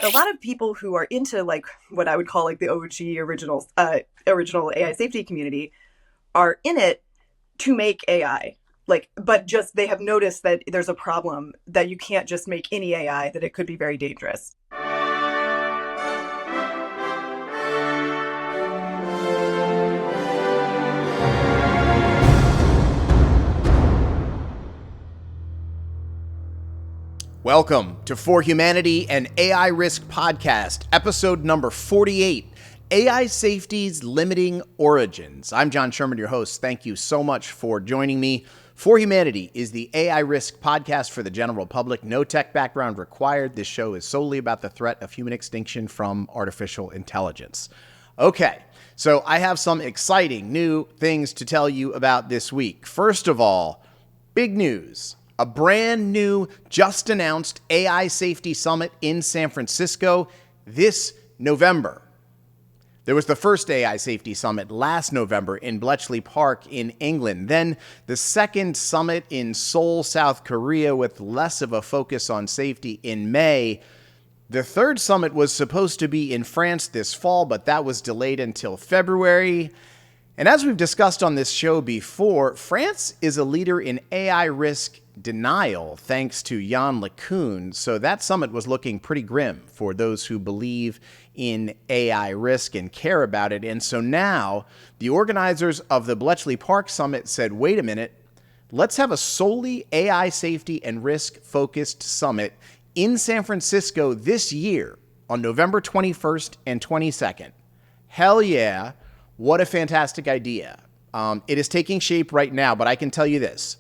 a lot of people who are into like what I would call like the OG original AI safety community are in it to make AI. Like, but just they have noticed that there's a problem that you can't just make any AI, that it could be very dangerous. Welcome to For Humanity and AI Risk Podcast, episode number 48, AI Safety's Limiting Origins. I'm John Sherman, your host. Thank you so much for joining me. For Humanity is the AI Risk Podcast for the general public. No tech background required. This show is solely about the threat of human extinction from artificial intelligence. Okay, so I have some exciting new things to tell you about this week. First of all, big news. A brand new, just announced AI Safety Summit in San Francisco this November. There was the first AI Safety Summit last November in Bletchley Park in England. Then the second summit in Seoul, South Korea, with less of a focus on safety in May. The third summit was supposed to be in France this fall, but that was delayed until February. And as we've discussed on this show before, France is a leader in AI risk denial thanks to Jan LeCun, so that summit was looking pretty grim for those who believe in AI risk and care about it. And so now the organizers of the Bletchley Park Summit said, wait a minute, let's have a solely AI safety and risk focused summit in San Francisco this year on November 21st and 22nd. Hell yeah. What a fantastic idea. It is taking shape right now, but I can tell you this.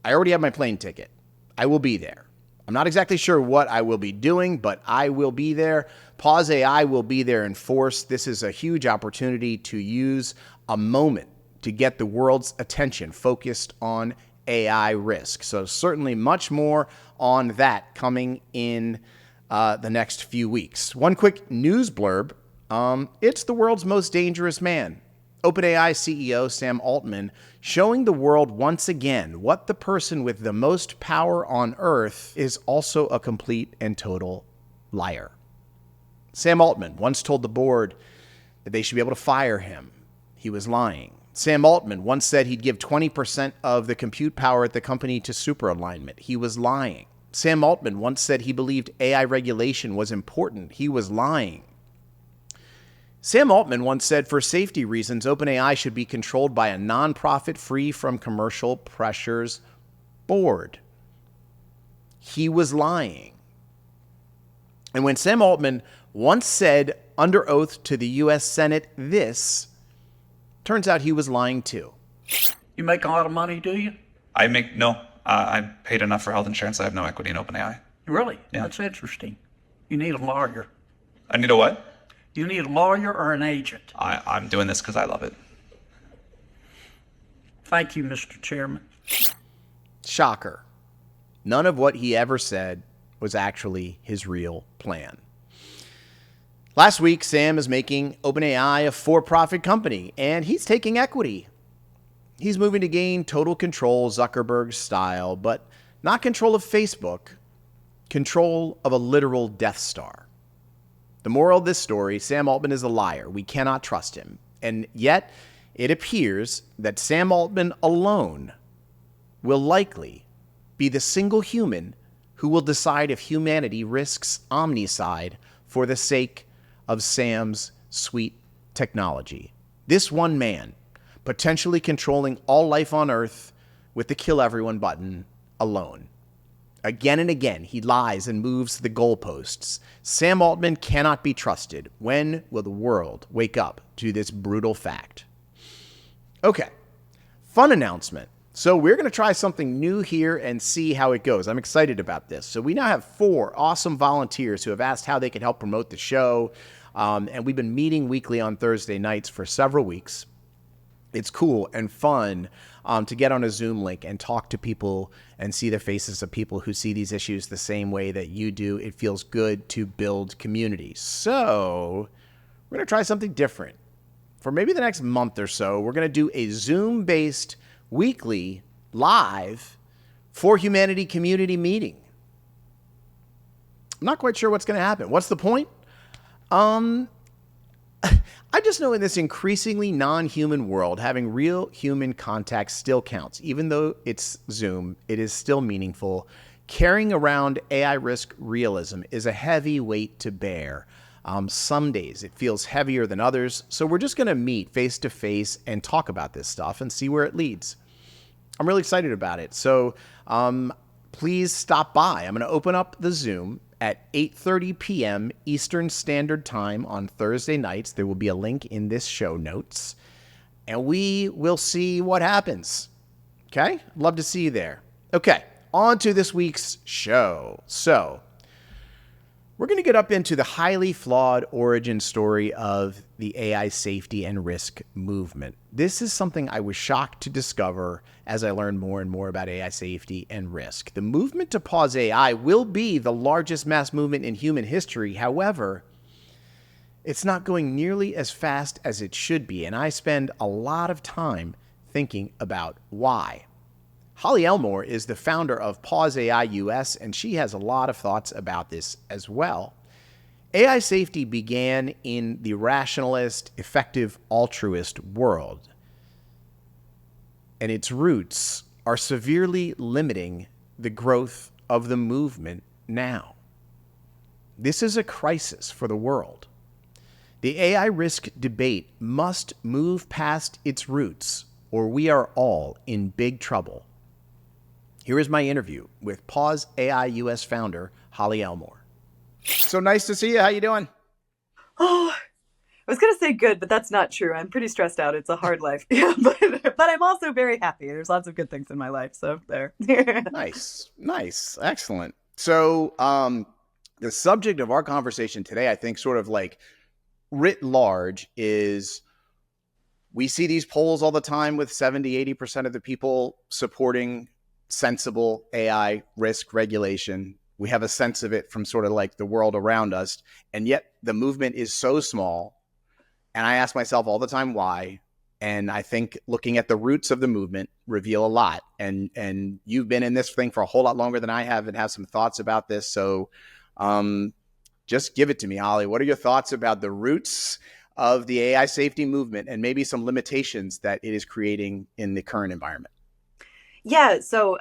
I already have my plane ticket. I will be there. I'm not exactly sure what I will be doing, but I will be there. Pause AI will be there in force. This is a huge opportunity to use a moment to get the world's attention focused on AI risk. So certainly much more on that coming in the next few weeks. One quick news blurb. It's the world's most dangerous man. OpenAI CEO Sam Altman showing the world once again what the person with the most power on earth is also a complete and total liar. Sam Altman once told the board that they should be able to fire him. He was lying. Sam Altman once said he'd give 20% of the compute power at the company to superalignment. He was lying. Sam Altman once said he believed AI regulation was important. He was lying. Sam Altman once said for safety reasons, OpenAI should be controlled by a nonprofit free from commercial pressures board. He was lying. And when Sam Altman once said under oath to the U.S. Senate this, turns out he was lying too. You make a lot of money, do you? No. I paid enough for health insurance. I have no equity in OpenAI. Really? Yeah. That's interesting. You need a lawyer. I need a what? You need a lawyer or an agent. I'm doing this because I love it. Thank you, Mr. Chairman. Shocker. None of what he ever said was actually his real plan. Last week, Sam is making OpenAI a for-profit company, and he's taking equity. He's moving to gain total control, Zuckerberg style, but not control of Facebook, control of a literal Death Star. The moral of this story, Sam Altman is a liar. We cannot trust him. And yet, it appears that Sam Altman alone will likely be the single human who will decide if humanity risks omnicide for the sake of Sam's sweet technology. This one man, potentially controlling all life on Earth with the kill everyone button alone. Again and again, he lies and moves the goalposts. Sam Altman cannot be trusted. When will the world wake up to this brutal fact? Okay, fun announcement. So we're going to try something new here and see how it goes. I'm excited about this. So we now have 4 awesome volunteers who have asked how they can help promote the show. And we've been meeting weekly on Thursday nights for several weeks. It's cool and fun to get on a Zoom link and talk to people and see the faces of people who see these issues the same way that you do. It feels good to build community. So we're going to try something different. For maybe the next month or so, we're going to do a Zoom-based weekly live For Humanity community meeting. I'm not quite sure what's going to happen. What's the point? I just know in this increasingly non-human world, having real human contact still counts. Even though it's Zoom, it is still meaningful. Carrying around AI risk realism is a heavy weight to bear. Some days it feels heavier than others. So we're just going to meet face to face and talk about this stuff and see where it leads. I'm really excited about it. So please stop by. I'm going to open up the Zoom at 8:30 p.m. Eastern Standard Time on Thursday nights. There will be a link in this show notes, and we will see what happens. Okay? Love to see you there. Okay, on to this week's show. So, we're going to get up into the highly flawed origin story of the AI safety and risk movement. This is something I was shocked to discover as I learned more and more about AI safety and risk. The movement to pause AI will be the largest mass movement in human history. However, it's not going nearly as fast as it should be, and I spend a lot of time thinking about why. Holly Elmore is the founder of Pause AI US, and she has a lot of thoughts about this as well. AI safety began in the rationalist, effective, altruist world, and its roots are severely limiting the growth of the movement now. This is a crisis for the world. The AI risk debate must move past its roots, or we are all in big trouble. Here is my interview with Pause AI US founder, Holly Elmore. So nice to see you. How you doing? Oh, I was going to say good, but that's not true. I'm pretty stressed out. It's a hard life. Yeah, but I'm also very happy. There's lots of good things in my life. So there. Nice. Excellent. So the subject of our conversation today, I think sort of like writ large, is we see these polls all the time with 70-80% of the people supporting sensible AI risk regulation. We have a sense of it from sort of like the world around us. And yet the movement is so small. And I ask myself all the time why. And I think looking at the roots of the movement reveal a lot. And you've been in this thing for a whole lot longer than I have and have some thoughts about this. So just give it to me, Holly. What are your thoughts about the roots of the AI safety movement and maybe some limitations that it is creating in the current environment? Yeah. So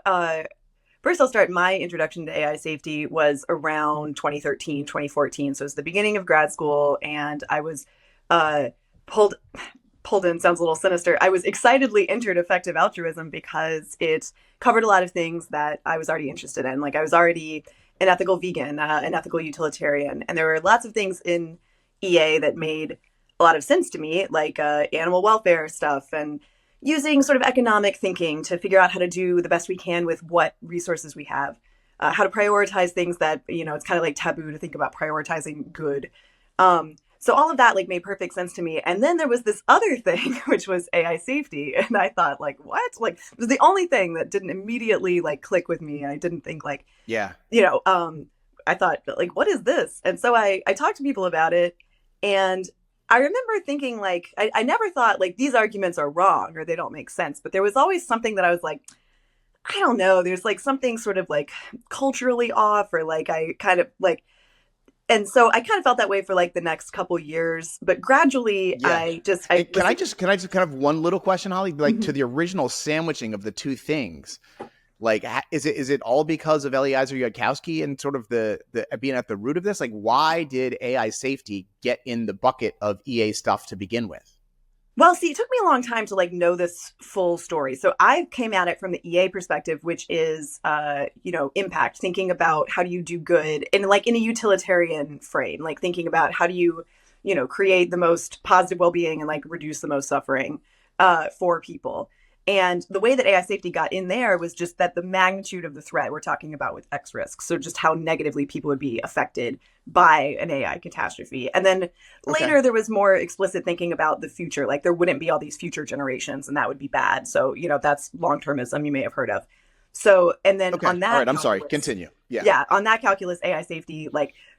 first, I'll start. My introduction to AI safety was around 2013, 2014. So it was the beginning of grad school, and I was pulled in, sounds a little sinister. I was excitedly entered effective altruism because it covered a lot of things that I was already interested in. Like I was already an ethical vegan, an ethical utilitarian, and there were lots of things in EA that made a lot of sense to me, like animal welfare stuff and using sort of economic thinking to figure out how to do the best we can with what resources we have, how to prioritize things that, it's kind of like taboo to think about prioritizing good. So all of that like made perfect sense to me. And then there was this other thing, which was AI safety. And I thought like, what? Like it was the only thing that didn't immediately like click with me. I didn't think like, yeah, I thought like, what is this? And so I talked to people about it, and I remember thinking like, I never thought like these arguments are wrong or they don't make sense, but there was always something that I was like, I don't know, there's like something sort of like culturally off, or like I kind of like, and so I kind of felt that way for like the next couple years, but gradually yeah. Can I just kind of one little question, Holly, like to the original sandwiching of the two things? Like, is it all because of Eliezer Yudkowsky and sort of the being at the root of this? Like, why did AI safety get in the bucket of EA stuff to begin with? Well, see, it took me a long time to like know this full story. So I came at it from the EA perspective, which is, impact, thinking about how do you do good and like in a utilitarian frame, like thinking about how do you, create the most positive well-being and like reduce the most suffering for people. And the way that AI safety got in there was just that the magnitude of the threat we're talking about with X risk. So just how negatively people would be affected by an AI catastrophe. And then later there was more explicit thinking about the future. Like there wouldn't be all these future generations and that would be bad. So, that's long-termism you may have heard of. So, and then on that. All right, I'm sorry. Continue. Yeah. Yeah. On that calculus, AI safety,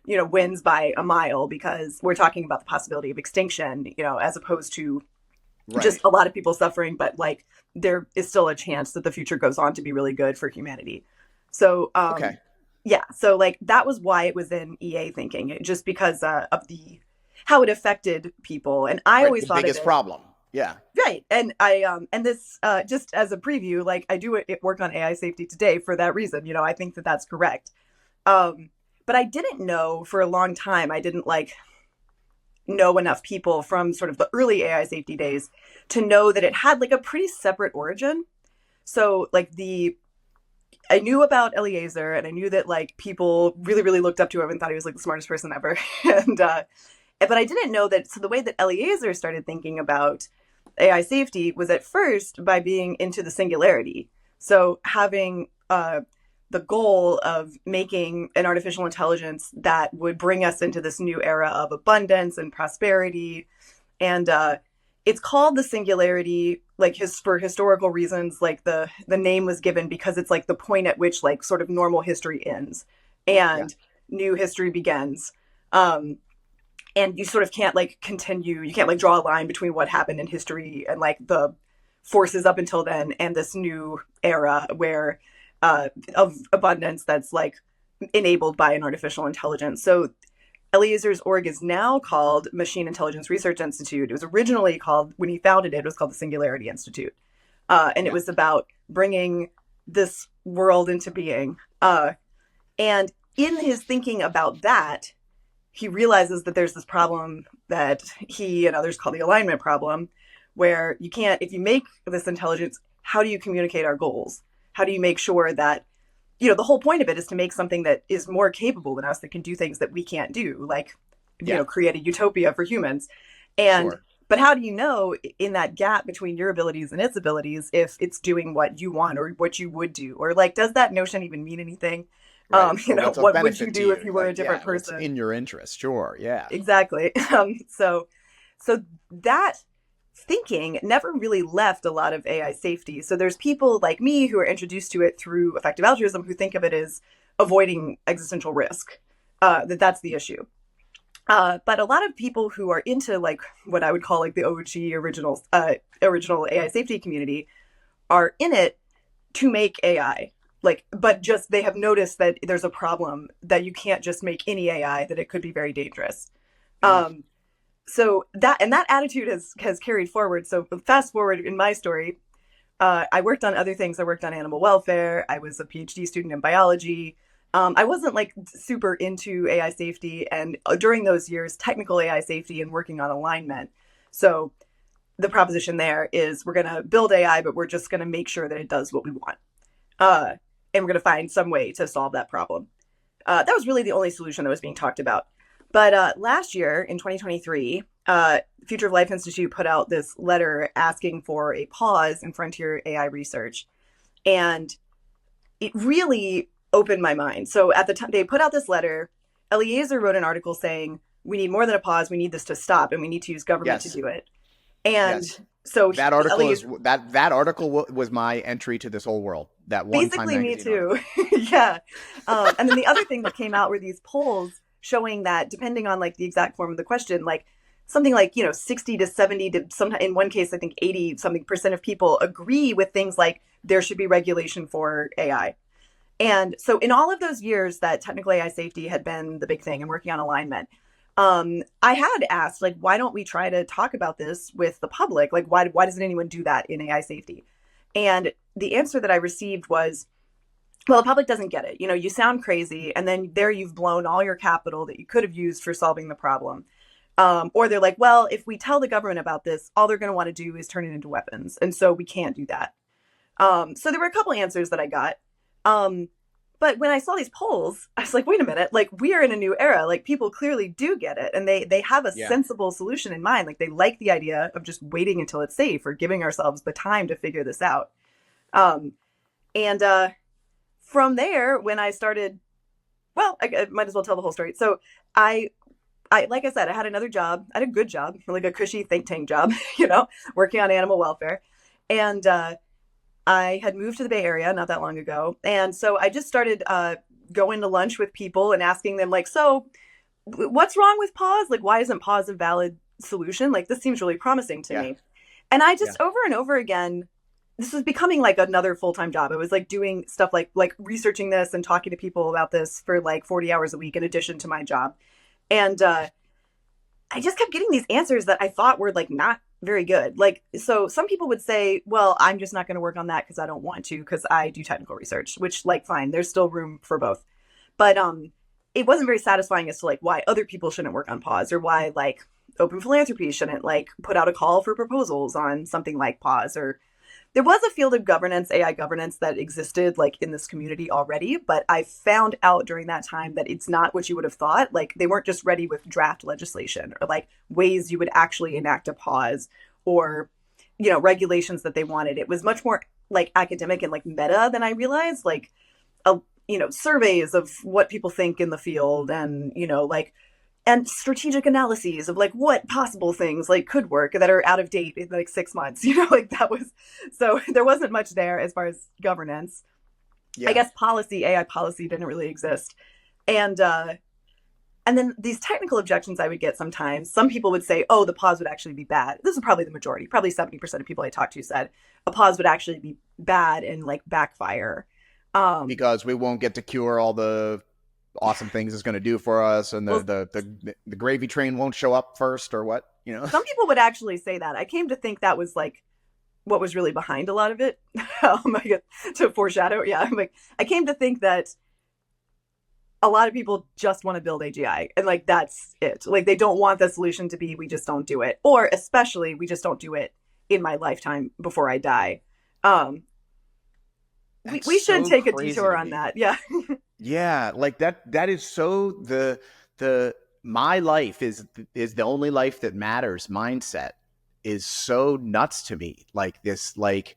wins by a mile because we're talking about the possibility of extinction, as opposed to just a lot of people suffering, but like there is still a chance that the future goes on to be really good for humanity. So, yeah, so like that was why it was in EA thinking, just because of the how it affected people. And I Right. always The thought of biggest it. problem. Yeah. Right. And and this just as a preview, like I do work on AI safety today for that reason. I think that that's correct. Um, but I didn't know for a long time. I didn't like know enough people from sort of the early AI safety days to know that it had like a pretty separate origin. So like I knew about Eliezer, and I knew that like people really, really looked up to him and thought he was like the smartest person ever. and but I didn't know that. So the way that Eliezer started thinking about AI safety was at first by being into the singularity. So having the goal of making an artificial intelligence that would bring us into this new era of abundance and prosperity. And it's called the singularity, like for historical reasons. Like the name was given because it's like the point at which like sort of normal history ends Yeah. and new history begins. And you sort of can't like continue, you can't like draw a line between what happened in history and like the forces up until then and this new era where of abundance that's like enabled by an artificial intelligence. So Eliezer's org is now called Machine Intelligence Research Institute. It was originally called, when he founded it, it was called the Singularity Institute. And it Yeah. was about bringing this world into being. And in his thinking about that, he realizes that there's this problem that he and others call the alignment problem, where you can't, if you make this intelligence, how do you communicate our goals? How do you make sure that, the whole point of it is to make something that is more capable than us, that can do things that we can't do, like, Yeah. create a utopia for humans. And, Sure. but how do you know in that gap between your abilities and its abilities if it's doing what you want or what you would do? Or like, does that notion even mean anything? Right. Or what's of What would you benefit to do if you? you were a Like, different yeah, what's person? in your interest? Sure. Yeah. Exactly. So that thinking never really left a lot of AI safety. So there's people like me who are introduced to it through effective altruism who think of it as avoiding existential risk. That's the issue. But a lot of people who are into like what I would call like the OG original AI safety community are in it to make AI. Like, but just they have noticed that there's a problem that you can't just make any AI, that it could be very dangerous. Mm. Um, so that attitude has carried forward. So fast forward in my story, I worked on other things. I worked on animal welfare. I was a PhD student in biology. I wasn't like super into AI safety, and during those years, technical AI safety and working on alignment. So the proposition there is we're going to build AI, but we're just going to make sure that it does what we want. And we're going to find some way to solve that problem. That was really the only solution that was being talked about. But last year, in 2023, Future of Life Institute put out this letter asking for a pause in frontier AI research. And it really opened my mind. So at the time they put out this letter, Eliezer wrote an article saying, we need more than a pause. We need this to stop, and we need to use government to Yes. do it. And Yes. so That article is Eliezer, that article was my entry to this whole world. That one Time basically, me magazine article. too. Yeah. And then the other thing that came out were these polls showing that depending on like the exact form of the question, like something like, 60 to 70 to sometimes in one case, I think 80 something percent of people agree with things like there should be regulation for AI. And so in all of those years that technical AI safety had been the big thing and working on alignment, I had asked, like, why don't we try to talk about this with the public? Like, why doesn't anyone do that in AI safety? And the answer that I received was, well, the public doesn't get it. You sound crazy, and then there you've blown all your capital that you could have used for solving the problem. Or they're like, well, if we tell the government about this, all they're going to want to do is turn it into weapons. And so we can't do that. So there were a couple answers that I got. But when I saw these polls, I was like, wait a minute, like we are in a new era. Like people clearly do get it. And they have a Yeah. sensible solution in mind. Like they like the idea of just waiting until it's safe or giving ourselves the time to figure this out. And from there, when I started, well, I might as well tell the whole story. So I like I said, I had another job. I had a good job, like a cushy think tank job, working on animal welfare. And I had moved to the Bay Area not that long ago. And so I just started going to lunch with people and asking them, like, so what's wrong with pause? Like, why isn't pause a valid solution? Like, this seems really promising to Yeah. me. And I just Yeah. over and over again this was becoming like another full-time job. It was like doing stuff like researching this and talking to people about this for like 40 hours a week in addition to my job. And I just kept getting these answers that I thought were like not very good. Like, so some people would say, well, I'm just not going to work on that because I don't want to, because I do technical research, which, like, fine, there's still room for both. But it wasn't very satisfying as to like why other people shouldn't work on pause, or why like open philanthropy shouldn't like put out a call for proposals on something like pause. Or there was a field of governance, AI governance, that existed like in this community already, but I found out during that time that it's not what you would have thought. Like, they weren't just ready with draft legislation or like ways you would actually enact a pause, or regulations that they wanted. It was much more like academic and like meta than I realized. Like, surveys of what people think in the field, and like, and strategic analyses of like what possible things like could work that are out of date in like 6 months. Like, that was, so there wasn't much there as far as governance. Yeah. I guess policy, AI policy, didn't really exist. And then these technical objections I would get sometimes. Some people would say, oh, the pause would actually be bad. This is probably the majority. Probably 70% of people I talked to said a pause would actually be bad and like backfire. Because we won't get to cure all the awesome things it's going to do for us, and the gravy train won't show up first, or what, Some people would actually say that. I came to think that was like what was really behind a lot of it. To foreshadow, yeah, I came to think that a lot of people just want to build AGI, and like that's it. Like, they don't want the solution to be we just don't do it, or especially we just don't do it in my lifetime before I die. We should take a detour on that. Yeah. Yeah, like that is so the my life is the only life that matters mindset is so nuts to me. Like this, like,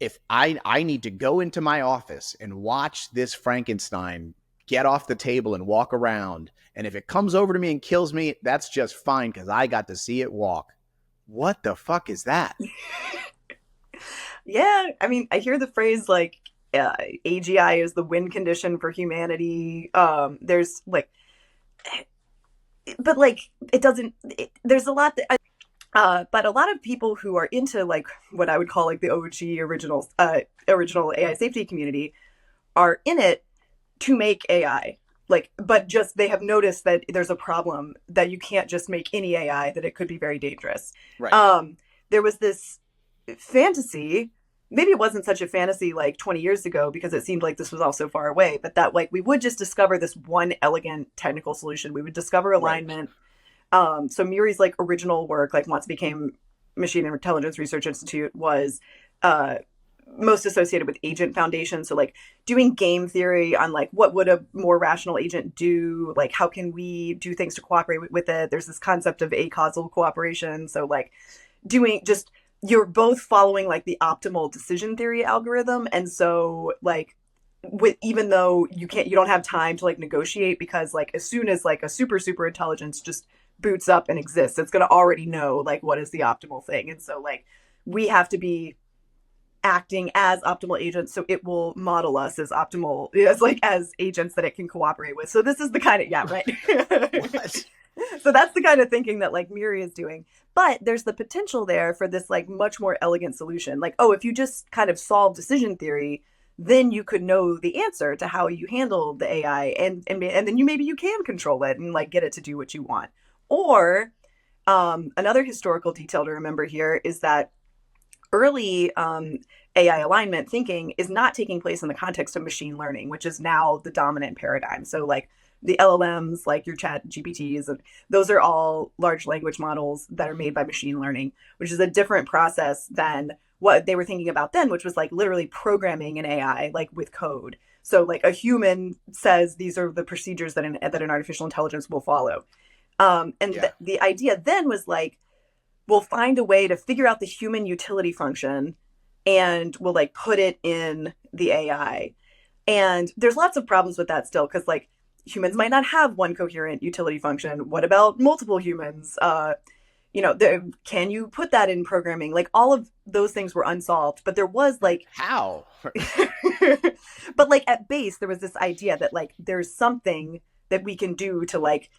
if I need to go into my office and watch this Frankenstein get off the table and walk around, and if it comes over to me and kills me, that's just fine because I got to see it walk. What the fuck is that? Yeah, I mean, I hear the phrase like AGI is the win condition for humanity. There's like, but like it doesn't. There's a lot that, but a lot of people who are into like what I would call like the OG original AI safety community are in it to make AI. Like, but just they have noticed that there's a problem that you can't just make any AI, that it could be very dangerous. Right. There was this fantasy, maybe it wasn't such a fantasy like 20 years ago because it seemed like this was all so far away, but that like we would just discover this one elegant technical solution. We would discover alignment. Right. So Muri's like original work, like once it became Machine Intelligence Research Institute, was most associated with agent foundation. So like doing game theory on like what would a more rational agent do? Like, how can we do things to cooperate with it? There's this concept of acausal cooperation. So like doing just, you're both following like the optimal decision theory algorithm. And so like even though you don't have time to like negotiate, because like as soon as like a super intelligence just boots up and exists, it's going to already know like what is the optimal thing. And so like we have to be acting as optimal agents, so it will model us as optimal, as agents that it can cooperate with. So this is the kind of, yeah, right. What? So that's the kind of thinking that like Muri is doing. But there's the potential there for this like much more elegant solution. Like, oh, if you just kind of solve decision theory, then you could know the answer to how you handle the AI, and then maybe you can control it and like get it to do what you want. Or another historical detail to remember here is that early AI alignment thinking is not taking place in the context of machine learning, which is now the dominant paradigm. So like the LLMs, like your chat GPTs, and those are all large language models that are made by machine learning, which is a different process than what they were thinking about then, which was like literally programming an AI like with code. So like a human says these are the procedures that an artificial intelligence will follow. The idea then was like, we'll find a way to figure out the human utility function and we'll like put it in the AI. And there's lots of problems with that still, because like humans might not have one coherent utility function. What about multiple humans? Can you put that in programming? Like all of those things were unsolved, but there was like how? But like at base, there was this idea that like there's something that we can do to like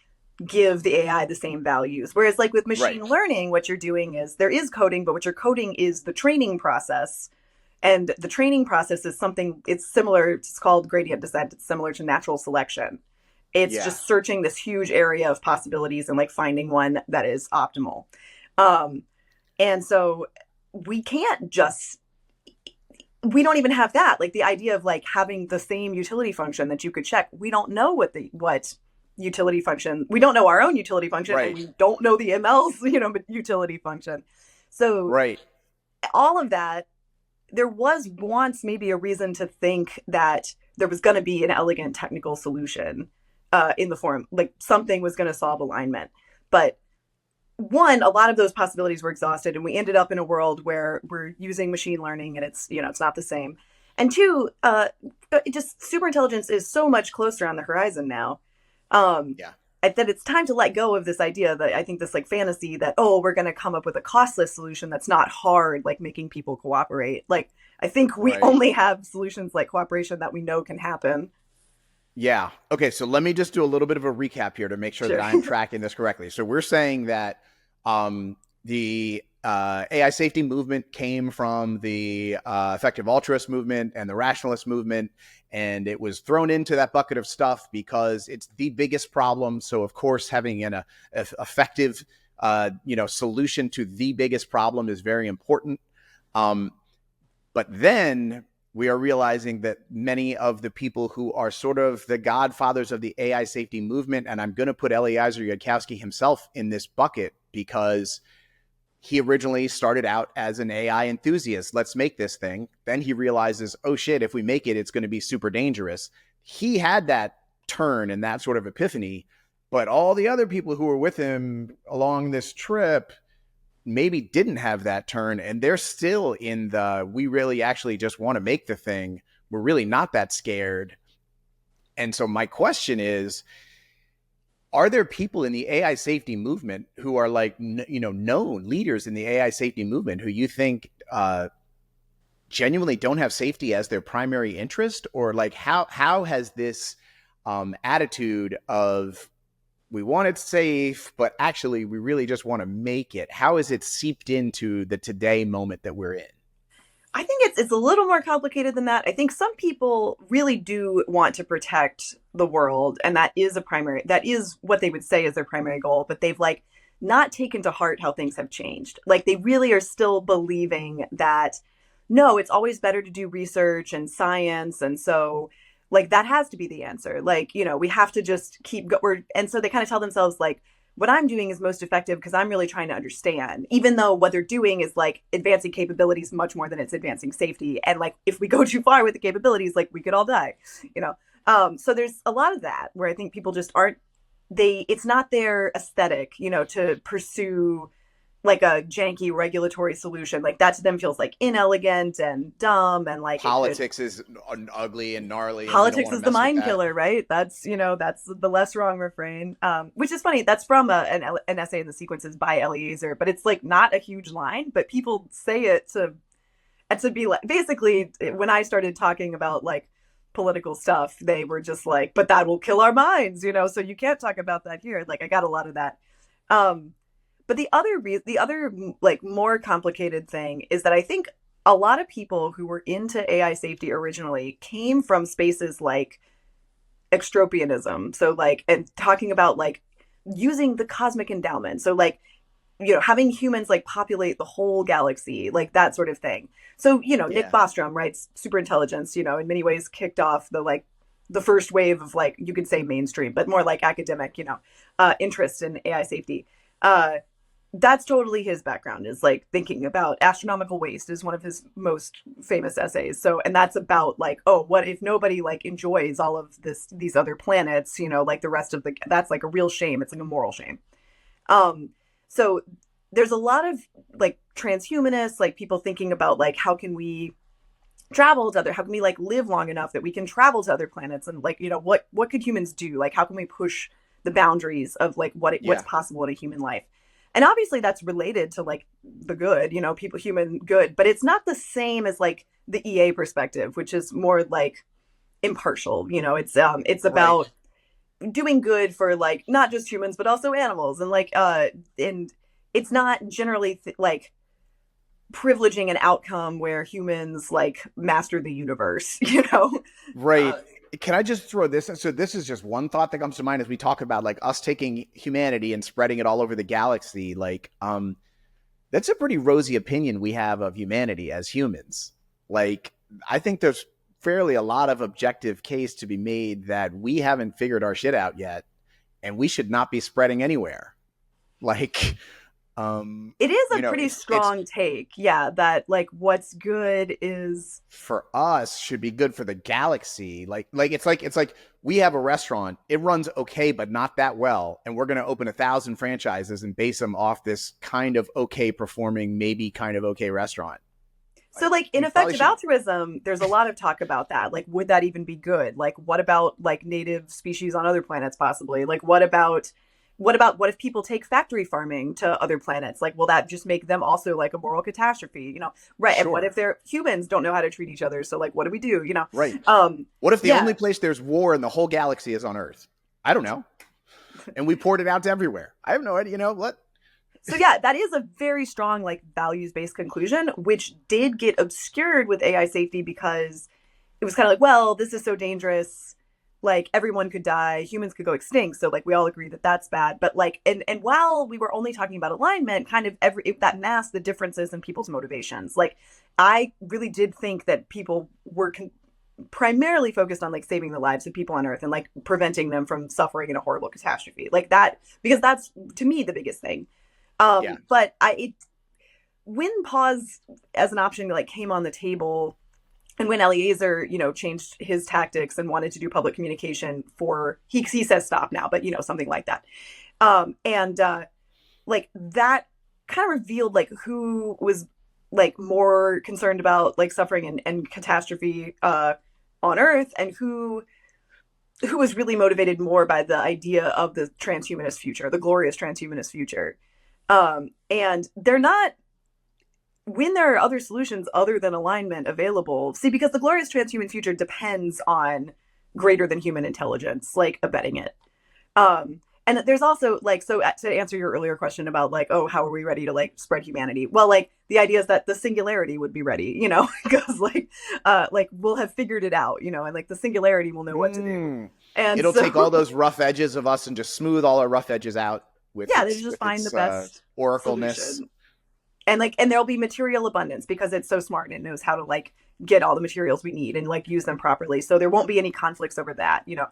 give the AI the same values. Whereas like with Right. machine learning, what you're doing is there is coding, but what you're coding is the training process. And the training process is something, it's similar, it's called gradient descent. It's similar to natural selection. It's Yeah. just searching this huge area of possibilities and like finding one that is optimal. Um, and so we can't just, we don't even have that. Like the idea of like having the same utility function that you could check. We don't know what utility function. We don't know our own utility function, and Right. we don't know the ML's utility function. So Right. all of that, there was once maybe a reason to think that there was going to be an elegant technical solution in the form like something was going to solve alignment, but one, a lot of those possibilities were exhausted, and we ended up in a world where we're using machine learning, and it's not the same. And two, just superintelligence is so much closer on the horizon now. Yeah. That it's time to let go of this idea that I think this like fantasy that, oh, we're going to come up with a costless solution that's not hard, like making people cooperate. Like I think we Right. only have solutions like cooperation that we know can happen. Yeah. Okay. So let me just do a little bit of a recap here to make sure that Sure. I'm tracking this correctly. So we're saying that the AI safety movement came from the effective altruist movement and the rationalist movement, and it was thrown into that bucket of stuff because it's the biggest problem. So of course, having an effective solution to the biggest problem is very important. But then we are realizing that many of the people who are sort of the godfathers of the AI safety movement, and I'm going to put Eliezer Yudkowsky himself in this bucket because he originally started out as an AI enthusiast. Let's make this thing. Then he realizes, oh shit, if we make it, it's going to be super dangerous. He had that turn and that sort of epiphany, but all the other people who were with him along this trip maybe didn't have that turn, and they're still in the we really actually just want to make the thing. We're really not that scared. And so my question is, are there people in the AI safety movement who are like known leaders in the AI safety movement who you think genuinely don't have safety as their primary interest? Or like how has this attitude of we want it safe, but actually we really just want to make it, how is it seeped into the today moment that we're in? I think it's a little more complicated than that. I think some people really do want to protect the world, and that is what they would say is their primary goal, but they've like not taken to heart how things have changed. Like they really are still believing that no, it's always better to do research and science, and so like that has to be the answer. Like, we have to just and so they kind of tell themselves like what I'm doing is most effective because I'm really trying to understand, even though what they're doing is like advancing capabilities much more than it's advancing safety. And like, if we go too far with the capabilities, like we could all die, you know? So there's a lot of that where I think people just it's not their aesthetic, to pursue like a janky regulatory solution. Like that to them feels like inelegant and dumb and like Politics is ugly and gnarly, and we don't politics want to is the mess with mind that. killer, right? That's the less wrong refrain, which is funny. That's from an essay in the sequences by Eliezer, but it's like not a huge line, but people say it to be like, basically when I started talking about like political stuff, they were just like, but that will kill our minds, so you can't talk about that here. Like I got a lot of that. But the other like more complicated thing is that I think a lot of people who were into AI safety originally came from spaces like extropianism. So like, and talking about like using the cosmic endowment. So like, having humans like populate the whole galaxy, like that sort of thing. So, Nick Yeah. Bostrom writes superintelligence, in many ways kicked off the first wave of like, you could say mainstream, but more like academic, interest in AI safety. That's totally his background, is like thinking about astronomical waste is one of his most famous essays. So, and that's about like, oh, what if nobody like enjoys all of these other planets, like the rest of that's like a real shame. It's like a moral shame. So there's a lot of like transhumanists, like people thinking about like, how can we how can we like live long enough that we can travel to other planets, and like, what could humans do? Like, how can we push the boundaries of like what's Yeah. possible in a human life? And obviously that's related to like the good, human good, but it's not the same as like the EA perspective, which is more like impartial. It's Right. about doing good for like not just humans but also animals, and like and it's not generally like privileging an outcome where humans like master the universe, you know. Right. uh, Can I just throw this in? So this is just one thought that comes to mind as we talk about like us taking humanity and spreading it all over the galaxy. Like, that's a pretty rosy opinion we have of humanity as humans. Like, I think there's fairly a lot of objective case to be made that we haven't figured our shit out yet, and we should not be spreading anywhere. Like, it is a you know, pretty it's strong take, yeah, that like what's good is for us should be good for the galaxy. Like it's like we have a restaurant. It runs okay, but not that well, and we're going to open 1,000 franchises and base them off this kind of okay performing, maybe kind of okay restaurant. so Like like in we probably effective should. altruism. There's a lot of talk about that. Like, would that even be good? Like, what about like native species on other planets possibly? Like, what if people take factory farming to other planets? Like, will that just make them also like a moral catastrophe? You know, right? And what if Sure. their humans don't know how to treat each other? So like, what do we do? You know, Right. um, What if the yeah. only place there's war in the whole galaxy is on Earth? I don't know. And we poured it out to everywhere. I have no idea. You know what? So yeah, that is a very strong like values based conclusion, which did get obscured with AI safety because it was kind of like, well, this is so dangerous. Like everyone could die, humans could go extinct. So like we all agree that that's bad. But like, and while we were only talking about alignment, kind of that masked the differences in people's motivations. Like I really did think that people were primarily focused on like saving the lives of people on Earth and like preventing them from suffering in a horrible catastrophe, like that, because that's to me the biggest thing. Yeah. But when pause as an option like came on the table, and when Eliezer, you know, changed his tactics and wanted to do public communication for he says stop now, but you know, something like that. And like that kind of revealed like who was like more concerned about like suffering and catastrophe on Earth, and who was really motivated more by the idea of the transhumanist future, the glorious transhumanist future. And they're not, when there are other solutions other than alignment available. See, because the glorious transhuman future depends on greater than human intelligence, like abetting it. And there's also like, so to answer your earlier question about like, oh, how are we ready to like spread humanity? Well, like the idea is that the singularity would be ready, you know, because like we'll have figured it out, you know, and like the singularity will know what to do. And It'll take all so, those rough edges of us and just smooth all our rough edges out with yeah, they its just find the best oracleness. solution. And there'll be material abundance because it's so smart and it knows how to like get all the materials we need and like use them properly. So there won't be any conflicts over that, you know.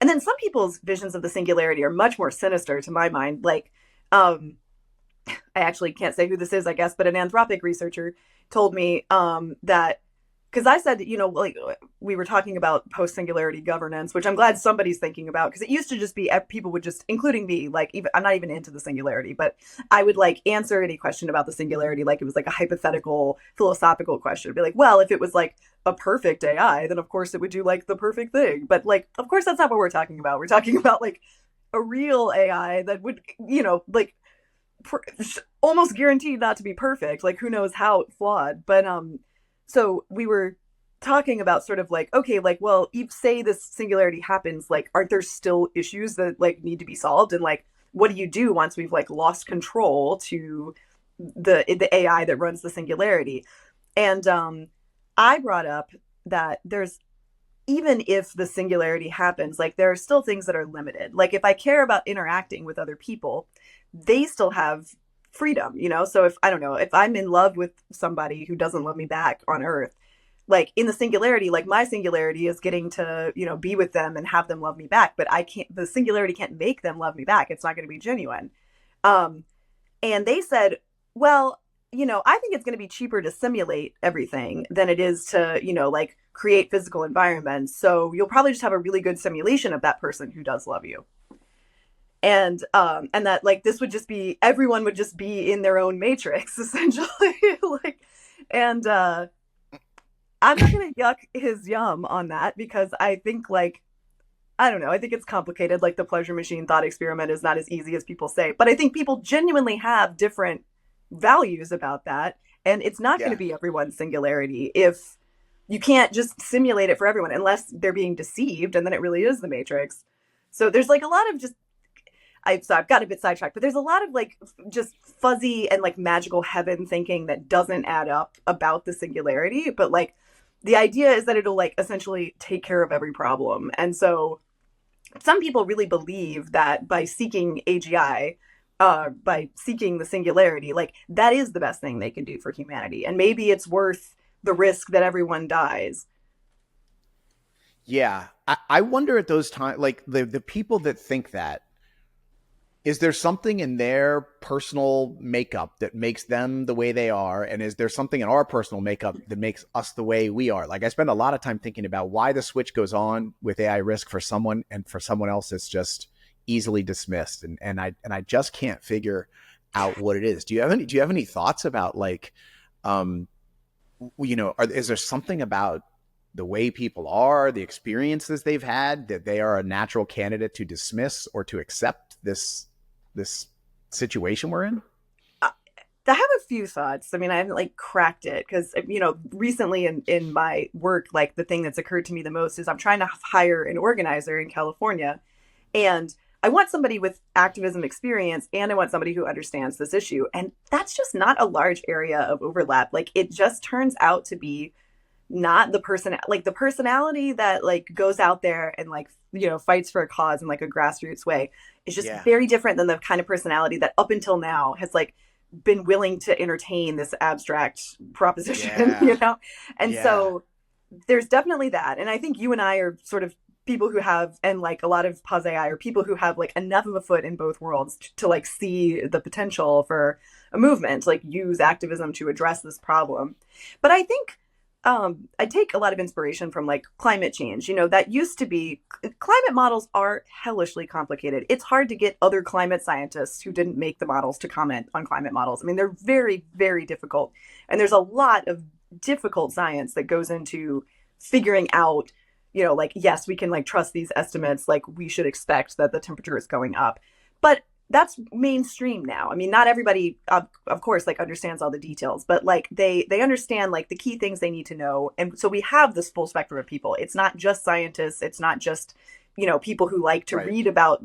And then some people's visions of the singularity are much more sinister to my mind. Like, I actually can't say who this is, I guess, but an anthropic researcher told me that, because I said, you know, like we were talking about post singularity governance, which I'm glad somebody's thinking about, because it used to just be people would just, including me, like even I'm not even into the singularity, but I would like answer any question about the singularity like it was like a hypothetical philosophical question. It'd be like, well, if it was like a perfect AI, then of course it would do like the perfect thing. But like, of course, that's not what we're talking about. We're talking about like a real AI that would, you know, like per- almost guaranteed not to be perfect. Like who knows how flawed, but so we were talking about sort of like, okay, like, well, if say this singularity happens, like aren't there still issues that like need to be solved, and like what do you do once we've like lost control to the AI that runs the singularity? And I brought up that there's, even if the singularity happens, like there are still things that are limited. Like if I care about interacting with other people, they still have freedom, you know? So if I don't know, if I'm in love with somebody who doesn't love me back on Earth, like in the singularity, like my singularity is getting to, you know, be with them and have them love me back, but I can't, the singularity can't make them love me back. It's not going to be genuine. Um, and they said, well, you know, I think it's going to be cheaper to simulate everything than it is to, you know, like create physical environments. So you'll probably just have a really good simulation of that person who does love you. And that like this would just be, everyone would just be in their own matrix essentially. Like, and I'm not gonna yuck his yum on that, because I think like, I don't know, I think it's complicated. Like the pleasure machine thought experiment is not as easy as people say, but I think people genuinely have different values about that, and it's not going to Yeah. be everyone's singularity if you can't just simulate it for everyone unless they're being deceived, and then it really is the matrix. So there's like a lot of I've got a bit sidetracked, but there's a lot of like just fuzzy and like magical heaven thinking that doesn't add up about the singularity. But like the idea is that it'll like essentially take care of every problem. And so some people really believe that by seeking AGI, by seeking the singularity, like that is the best thing they can do for humanity. And maybe it's worth the risk that everyone dies. Yeah. I wonder at those times, like the people that think that, is there something in their personal makeup that makes them the way they are? And is there something in our personal makeup that makes us the way we are? Like I spend a lot of time thinking about why the switch goes on with AI risk for someone and for someone else it's just easily dismissed. And I just can't figure out what it is. Do you have any thoughts about like, is there something about the way people are, the experiences they've had, that they are a natural candidate to dismiss or to accept this situation we're in? I have a few thoughts. I mean, I haven't like cracked it because, recently in my work, like the thing that's occurred to me the most is I'm trying to hire an organizer in California. And I want somebody with activism experience and I want somebody who understands this issue. And that's just not a large area of overlap. Like it just turns out to be not the personality that like goes out there and like fights for a cause in like a grassroots way is just very different than the kind of personality that up until now has like been willing to entertain this abstract proposition. And so there's definitely that. And I think you and I are sort of people who have, and like a lot of pause AI are people who have like enough of a foot in both worlds to like see the potential for a movement, like use activism to address this problem. But I think I take a lot of inspiration from like climate change. That used to be, climate models are hellishly complicated. It's hard to get other climate scientists who didn't make the models to comment on climate models. I mean, they're very, very difficult. And there's a lot of difficult science that goes into figuring out, like, yes, we can like trust these estimates. Like we should expect that the temperature is going up. But that's mainstream now. I mean, not everybody, of course, like understands all the details, but like they understand like the key things they need to know. And so we have this full spectrum of people. It's not just scientists. It's not just, people who like to read about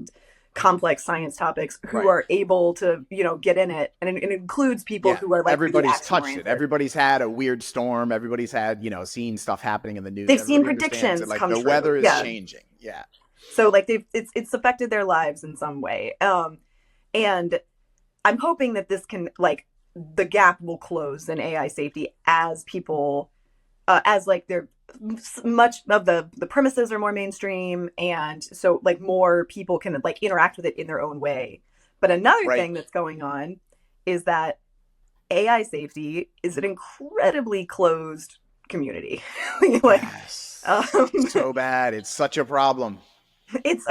complex science topics who are able to, get in it. And it includes people who are like, everybody's touched it. Everybody's had a weird storm. Everybody's had, seen stuff happening in the news. They've seen predictions like come the true. weather is changing. Yeah. So like it's affected their lives in some way. And I'm hoping that this can, like, the gap will close in AI safety as people, as like they're much of the premises are more mainstream. And so like more people can like interact with it in their own way. But another thing that's going on is that AI safety is an incredibly closed community. So bad. It's such a problem. It's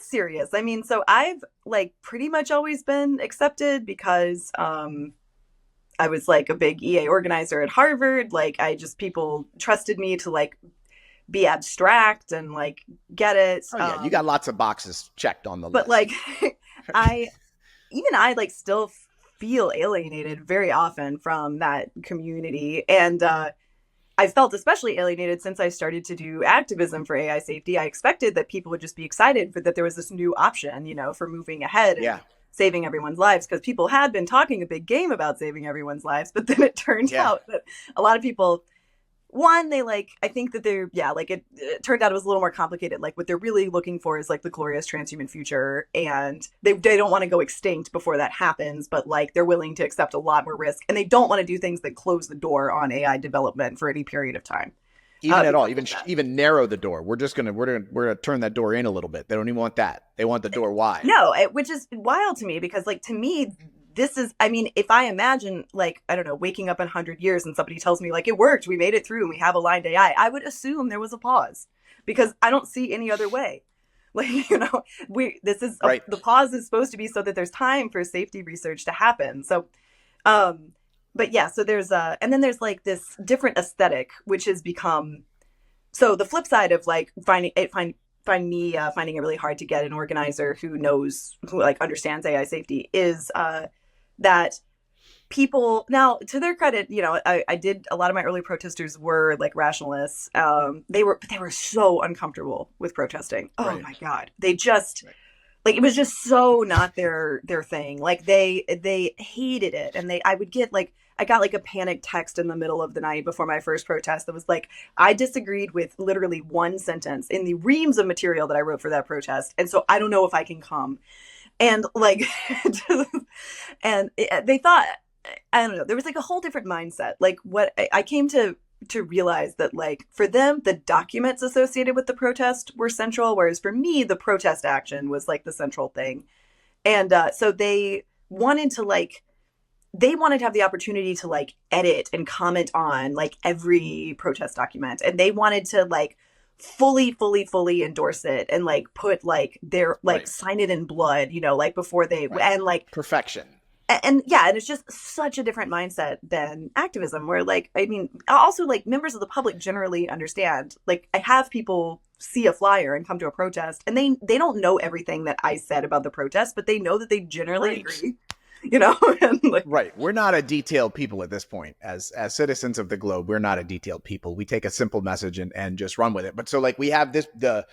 serious. I mean, so I've like pretty much always been accepted because I was like a big EA organizer at Harvard. Like people trusted me to like be abstract and like get it. Oh yeah, you got lots of boxes checked on the list. But like I like still feel alienated very often from that community. And I felt especially alienated since I started to do activism for AI safety. I expected that people would just be excited that there was this new option, for moving ahead and saving everyone's lives, because people had been talking a big game about saving everyone's lives. But then it turned out that a lot of people, I think that it turned out it was a little more complicated. Like what they're really looking for is like the glorious transhuman future. And they don't want to go extinct before that happens, but like they're willing to accept a lot more risk. And they don't want to do things that close the door on AI development for any period of time. Even at all, even narrow the door. We're gonna turn that door in a little bit. They don't even want that. They want the door wide. No, which is wild to me because like to me, this is, I mean, if I imagine like, I don't know, waking up in 100 years and somebody tells me like it worked, we made it through and we have aligned AI, I would assume there was a pause because I don't see any other way. Like, the pause is supposed to be so that there's time for safety research to happen. So, but yeah, so there's and then there's like this different aesthetic, which has become, so the flip side of like finding it really hard to get an organizer who like understands AI safety is that people now, to their credit, I did, a lot of my early protesters were like rationalists. They were so uncomfortable with protesting. Oh Right. my God. They just, like, it was just so not their thing. Like they hated it. And I would get like, I got like a panic text in the middle of the night before my first protest that was like, I disagreed with literally one sentence in the reams of material that I wrote for that protest. And so I don't know if I can come. And like, and they thought, I don't know, there was like a whole different mindset. Like what I came to realize that, like, for them, the documents associated with the protest were central, whereas for me, the protest action was like the central thing. And so they wanted to have the opportunity to like edit and comment on like every protest document, and they wanted to like fully endorse it and like put like their like Right. sign it in blood, like before they Right. and like Perfection. and yeah, and it's just such a different mindset than activism, where like, I mean, also like members of the public generally understand, like, I have people see a flyer and come to a protest, and they don't know everything that I said about the protest, but they know that they generally Right. agree, and like, Right. We're not a detailed people at this point. As citizens of the globe, we're not a detailed people. We take a simple message and just run with it. But so like we have the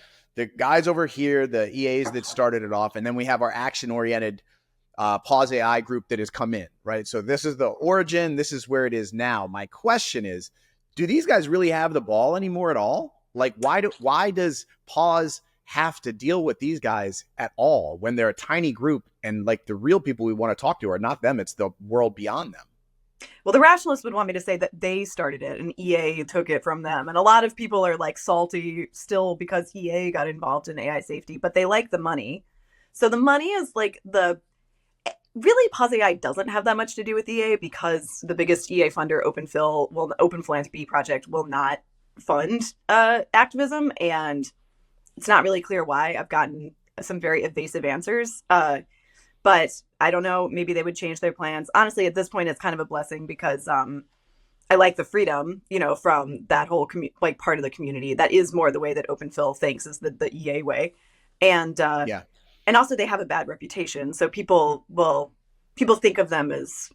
guys over here, the EAs that started it off, and then we have our action oriented Pause AI group that has come in, right? So this is the origin. This is where it is now. My question is, do these guys really have the ball anymore at all? Like, why does Pause have to deal with these guys at all when they're a tiny group, and like the real people we want to talk to are not them, it's the world beyond them? well, the rationalists would want me to say that they started it and EA took it from them, and a lot of people are like salty still because EA got involved in AI safety, but they like the money. So the money is like really, Pause AI doesn't have that much to do with EA, because the biggest EA funder, Open Philanthropy Project, will not fund activism, and it's not really clear why. I've gotten some very evasive answers, but I don't know. Maybe they would change their plans. Honestly, at this point, it's kind of a blessing, because I like the freedom, from that whole like part of the community. That is more the way that Open Phil thinks, is the EA way, and Yeah. and also they have a bad reputation, so people think of them as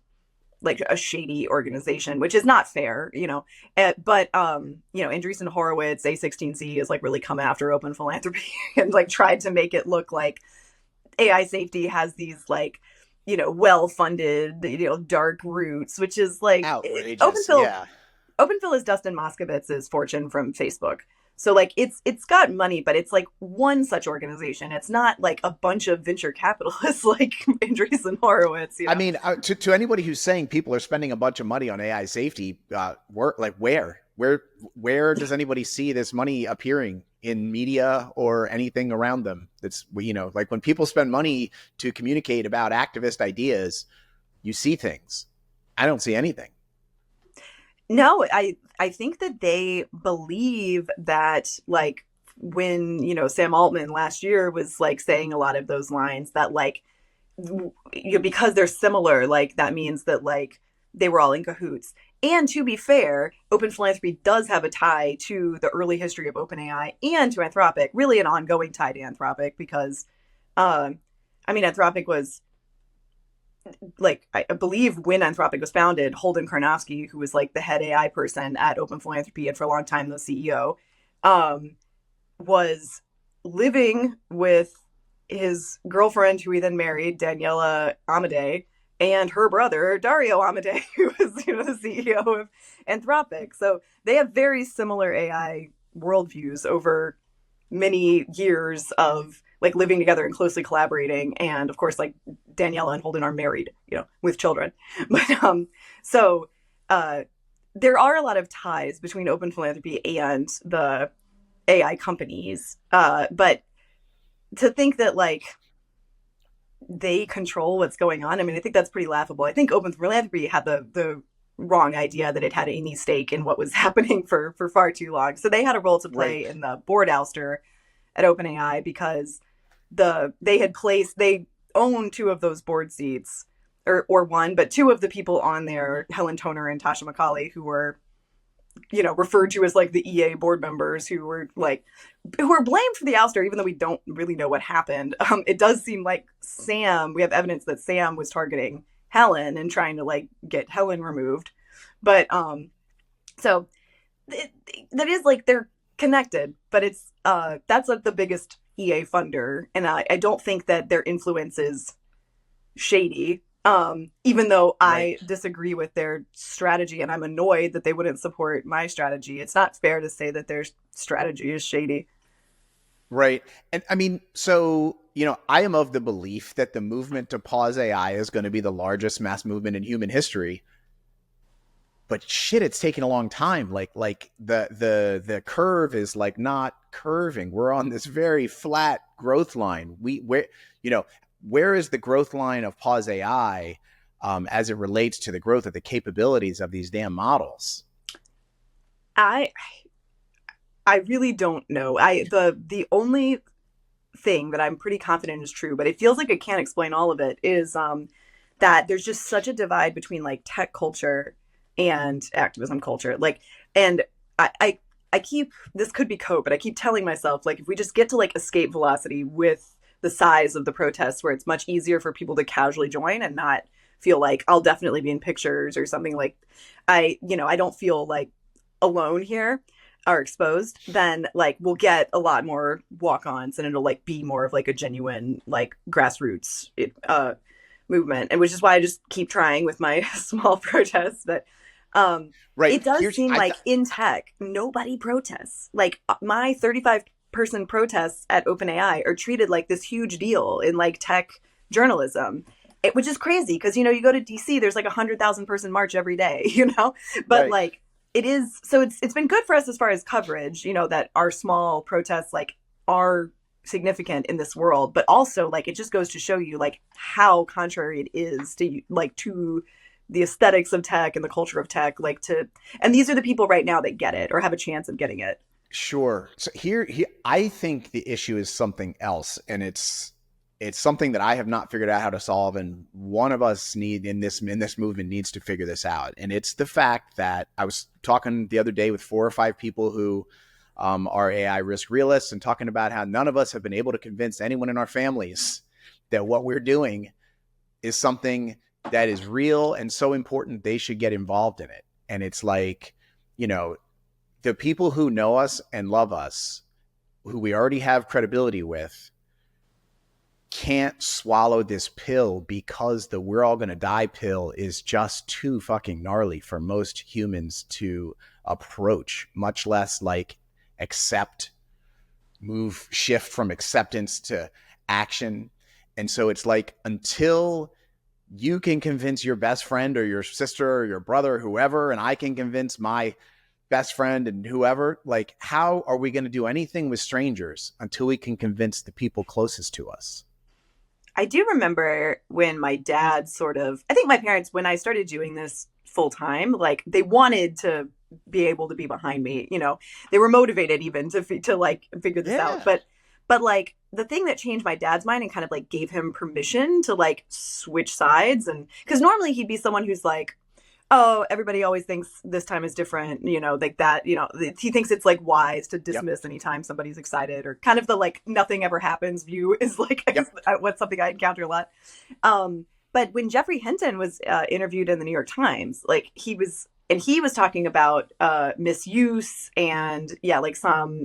like a shady organization, which is not fair, but Andreessen Horowitz, A16Z, is like really come after Open Philanthropy and like tried to make it look like AI safety has these like well funded dark roots, which is like Outrageous. Yeah. Open Phil is Dustin Moscovitz's fortune from Facebook. So like it's got money, but it's like one such organization. It's not like a bunch of venture capitalists like Andreessen Horowitz. I mean, to anybody who's saying people are spending a bunch of money on AI safety, where does anybody see this money appearing in media or anything around them? That's, like when people spend money to communicate about activist ideas, you see things. I don't see anything. No, I think that they believe that, like, when Sam Altman last year was like saying a lot of those lines, that like because they're similar, like that means that like they were all in cahoots. And to be fair, Open Philanthropy does have a tie to the early history of OpenAI and to Anthropic, really an ongoing tie to Anthropic, because Anthropic was like, I believe when Anthropic was founded, Holden Karnofsky, who was like the head AI person at Open Philanthropy and for a long time the CEO, was living with his girlfriend, who he then married, Daniela Amade, and her brother, Dario Amade, who was the CEO of Anthropic. So they have very similar AI worldviews over many years of like living together and closely collaborating. And of course, like Daniela and Holden are married, with children. But so there are a lot of ties between Open Philanthropy and the AI companies. But to think that like they control what's going on, I think that's pretty laughable. I think Open Philanthropy had the wrong idea that it had any stake in what was happening for far too long. So they had a role to play in the board ouster at OpenAI, because they own two of those board seats, or one, but two of the people on there, Helen Toner and Tasha McCauley, who were referred to as like the EA board members, who were blamed for the ouster, even though we don't really know what happened. It does seem like we have evidence that Sam was targeting Helen and trying to like get Helen removed. But so that is like they're connected, but it's that's like the biggest EA funder, and I don't think that their influence is shady. Even though I Right. disagree with their strategy and I'm annoyed that they wouldn't support my strategy, it's not fair to say that their strategy is shady. Right. And I mean, so, I am of the belief that the movement to pause AI is going to be the largest mass movement in human history. But shit, it's taking a long time. Like the curve is like not curving. We're on this very flat growth line. Where is the growth line of pause AI as it relates to the growth of the capabilities of these damn models? I I really don't know. The only thing that I'm pretty confident is true, but it feels like I can't explain all of it, is that there's just such a divide between like tech culture and activism culture. Like, and I keep, this could be code, but I keep telling myself, like, if we just get to like escape velocity with the size of the protests, where it's much easier for people to casually join and not feel like I'll definitely be in pictures or something, like I don't feel like alone here are exposed, then like we'll get a lot more walk-ons and it'll like be more of like a genuine like grassroots movement, and which is why I just keep trying with my small protests. But Right. it does Here's seem I like in tech nobody protests. Like my 35-person protests at OpenAI are treated like this huge deal in like tech journalism, which is crazy because you go to DC, there's like 100,000-person march every day, but right. like it is, so it's been good for us as far as coverage, that our small protests like are significant in this world, but also like it just goes to show you like how contrary it is to like to the aesthetics of tech and the culture of tech, like to, and these are the people right now that get it or have a chance of getting it. Sure. So here, I think the issue is something else, and it's something that I have not figured out how to solve, and one of us in this movement needs to figure this out. And it's the fact that I was talking the other day with 4 or 5 people who are AI risk realists, and talking about how none of us have been able to convince anyone in our families that what we're doing is something that is real and so important they should get involved in it. And it's like, the people who know us and love us, who we already have credibility with, can't swallow this pill because the we're all going to die pill is just too fucking gnarly for most humans to approach, much less like accept, shift from acceptance to action. And so it's like, until you can convince your best friend or your sister or your brother or whoever, and I can convince my best friend and whoever, like, how are we going to do anything with strangers until we can convince the people closest to us? I do remember when my dad I think my parents, when I started doing this full time, like they wanted to be able to be behind me, they were motivated even to like figure this out. Yeah. But like the thing that changed my dad's mind and kind of like gave him permission to like switch sides, and because normally he'd be someone who's like, oh, everybody always thinks this time is different, like that, he thinks it's like wise to Yep. dismiss anytime somebody's excited, or kind of the like nothing ever happens view is like Yep. what's something I encounter a lot. But when Jeffrey Hinton was interviewed in the New York Times, like he was talking about misuse, and yeah, like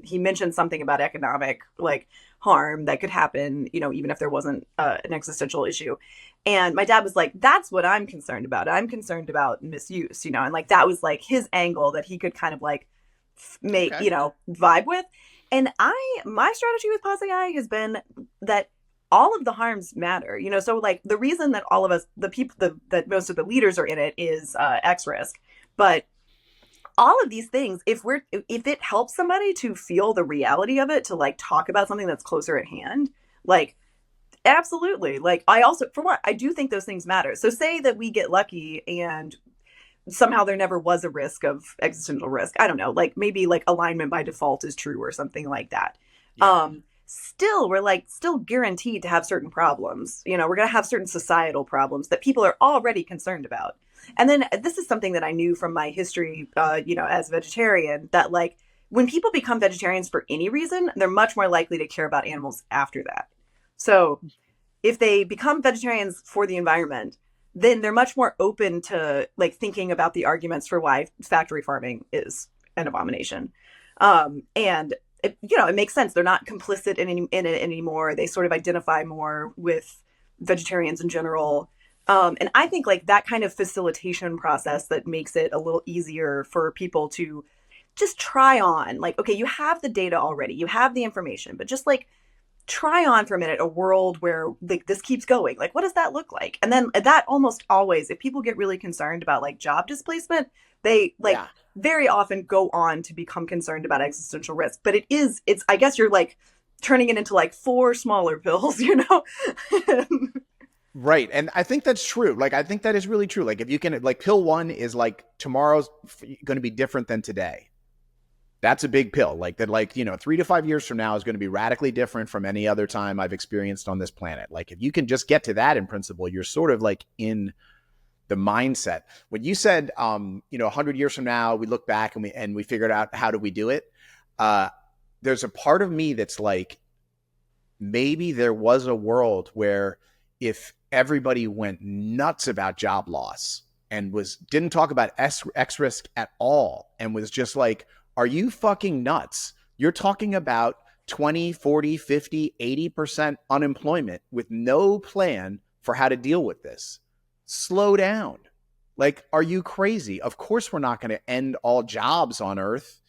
he mentioned something about economic like harm that could happen, even if there wasn't an existential issue. And my dad was like, that's what I'm concerned about. I'm concerned about misuse, and like that was like his angle that he could kind of like make, Okay. vibe with. And my strategy with Pause AI has been that all of the harms matter, so like the reason that all of us, the people, that most of the leaders are in it is X risk. But all of these things, if it helps somebody to feel the reality of it, to like talk about something that's closer at hand, like absolutely. Like I also, for what, I do think those things matter. So say that we get lucky and somehow there never was a risk of existential risk. I don't know, like maybe like alignment by default is true or something like that. Yeah. Still, we're like still guaranteed to have certain problems. We're going to have certain societal problems that people are already concerned about. And then this is something that I knew from my history, as a vegetarian, that like when people become vegetarians for any reason, they're much more likely to care about animals after that. So if they become vegetarians for the environment, then they're much more open to like thinking about the arguments for why factory farming is an abomination. And it makes sense. They're not complicit in it anymore. They sort of identify more with vegetarians in general. And I think like that kind of facilitation process that makes it a little easier for people to just try on, like, okay, you have the data already, you have the information, but just like try on for a minute a world where like this keeps going. Like, what does that look like? And then that almost always, if people get really concerned about like job displacement, they like Yeah. very often go on to become concerned about existential risk. But it's, I guess you're like turning it into like four smaller pills, you know? Right. And I think that's true. Like, I think that is really true. Like, if you can, like, pill one is like tomorrow's going to be different than today. That's a big pill. Like, that, like, 3 to 5 years from now is going to be radically different from any other time I've experienced on this planet. Like, if you can just get to that in principle, you're sort of like in the mindset. When you said, 100 years from now, we look back and we figured out how do we do it. There's a part of me that's like, maybe there was a world where if everybody went nuts about job loss and didn't talk about X risk at all and was just like, are you fucking nuts? You're talking about 20, 40, 50, 80% unemployment with no plan for how to deal with this. Slow down. Like, are you crazy? Of course we're not going to end all jobs on Earth.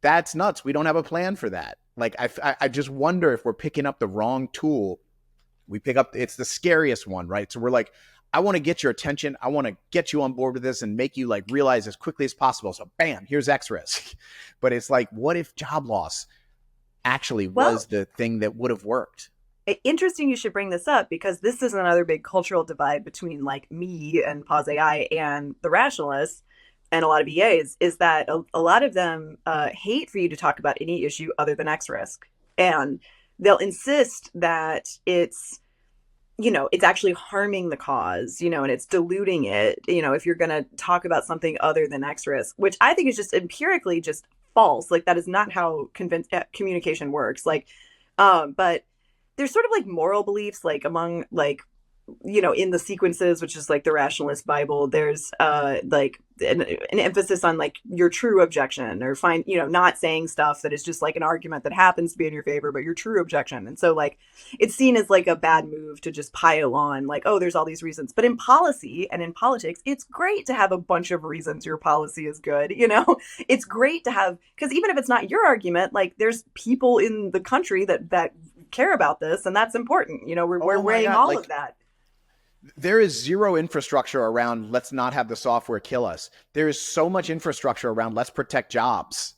That's nuts. We don't have a plan for that. Like, I just wonder if we're picking up the wrong tool. It's the scariest one, right? So we're like, I want to get your attention. I want to get you on board with this and make you like realize as quickly as possible. So bam, here's X risk. But it's like, what if job loss actually was the thing that would have worked? Interesting you should bring this up, because this is another big cultural divide between like me and Pause AI and the rationalists and a lot of EAs, is that a lot of them hate for you to talk about any issue other than X risk. And they'll insist that it's actually harming the cause, and it's diluting it, if you're going to talk about something other than X risk, which I think is just empirically just false. Like, that is not how communication works. Like, but there's sort of like moral beliefs, like among like, in the sequences, which is like the rationalist Bible, there's like an emphasis on like your true objection, or not saying stuff that is just like an argument that happens to be in your favor, but your true objection. And so like it's seen as like a bad move to just pile on like, oh, there's all these reasons. But in policy and in politics, it's great to have a bunch of reasons your policy is good. It's great to have, because even if it's not your argument, like there's people in the country that care about this, and that's important. We're weighing all of that. There is zero infrastructure around let's not have the software kill us. There is so much infrastructure around let's protect jobs.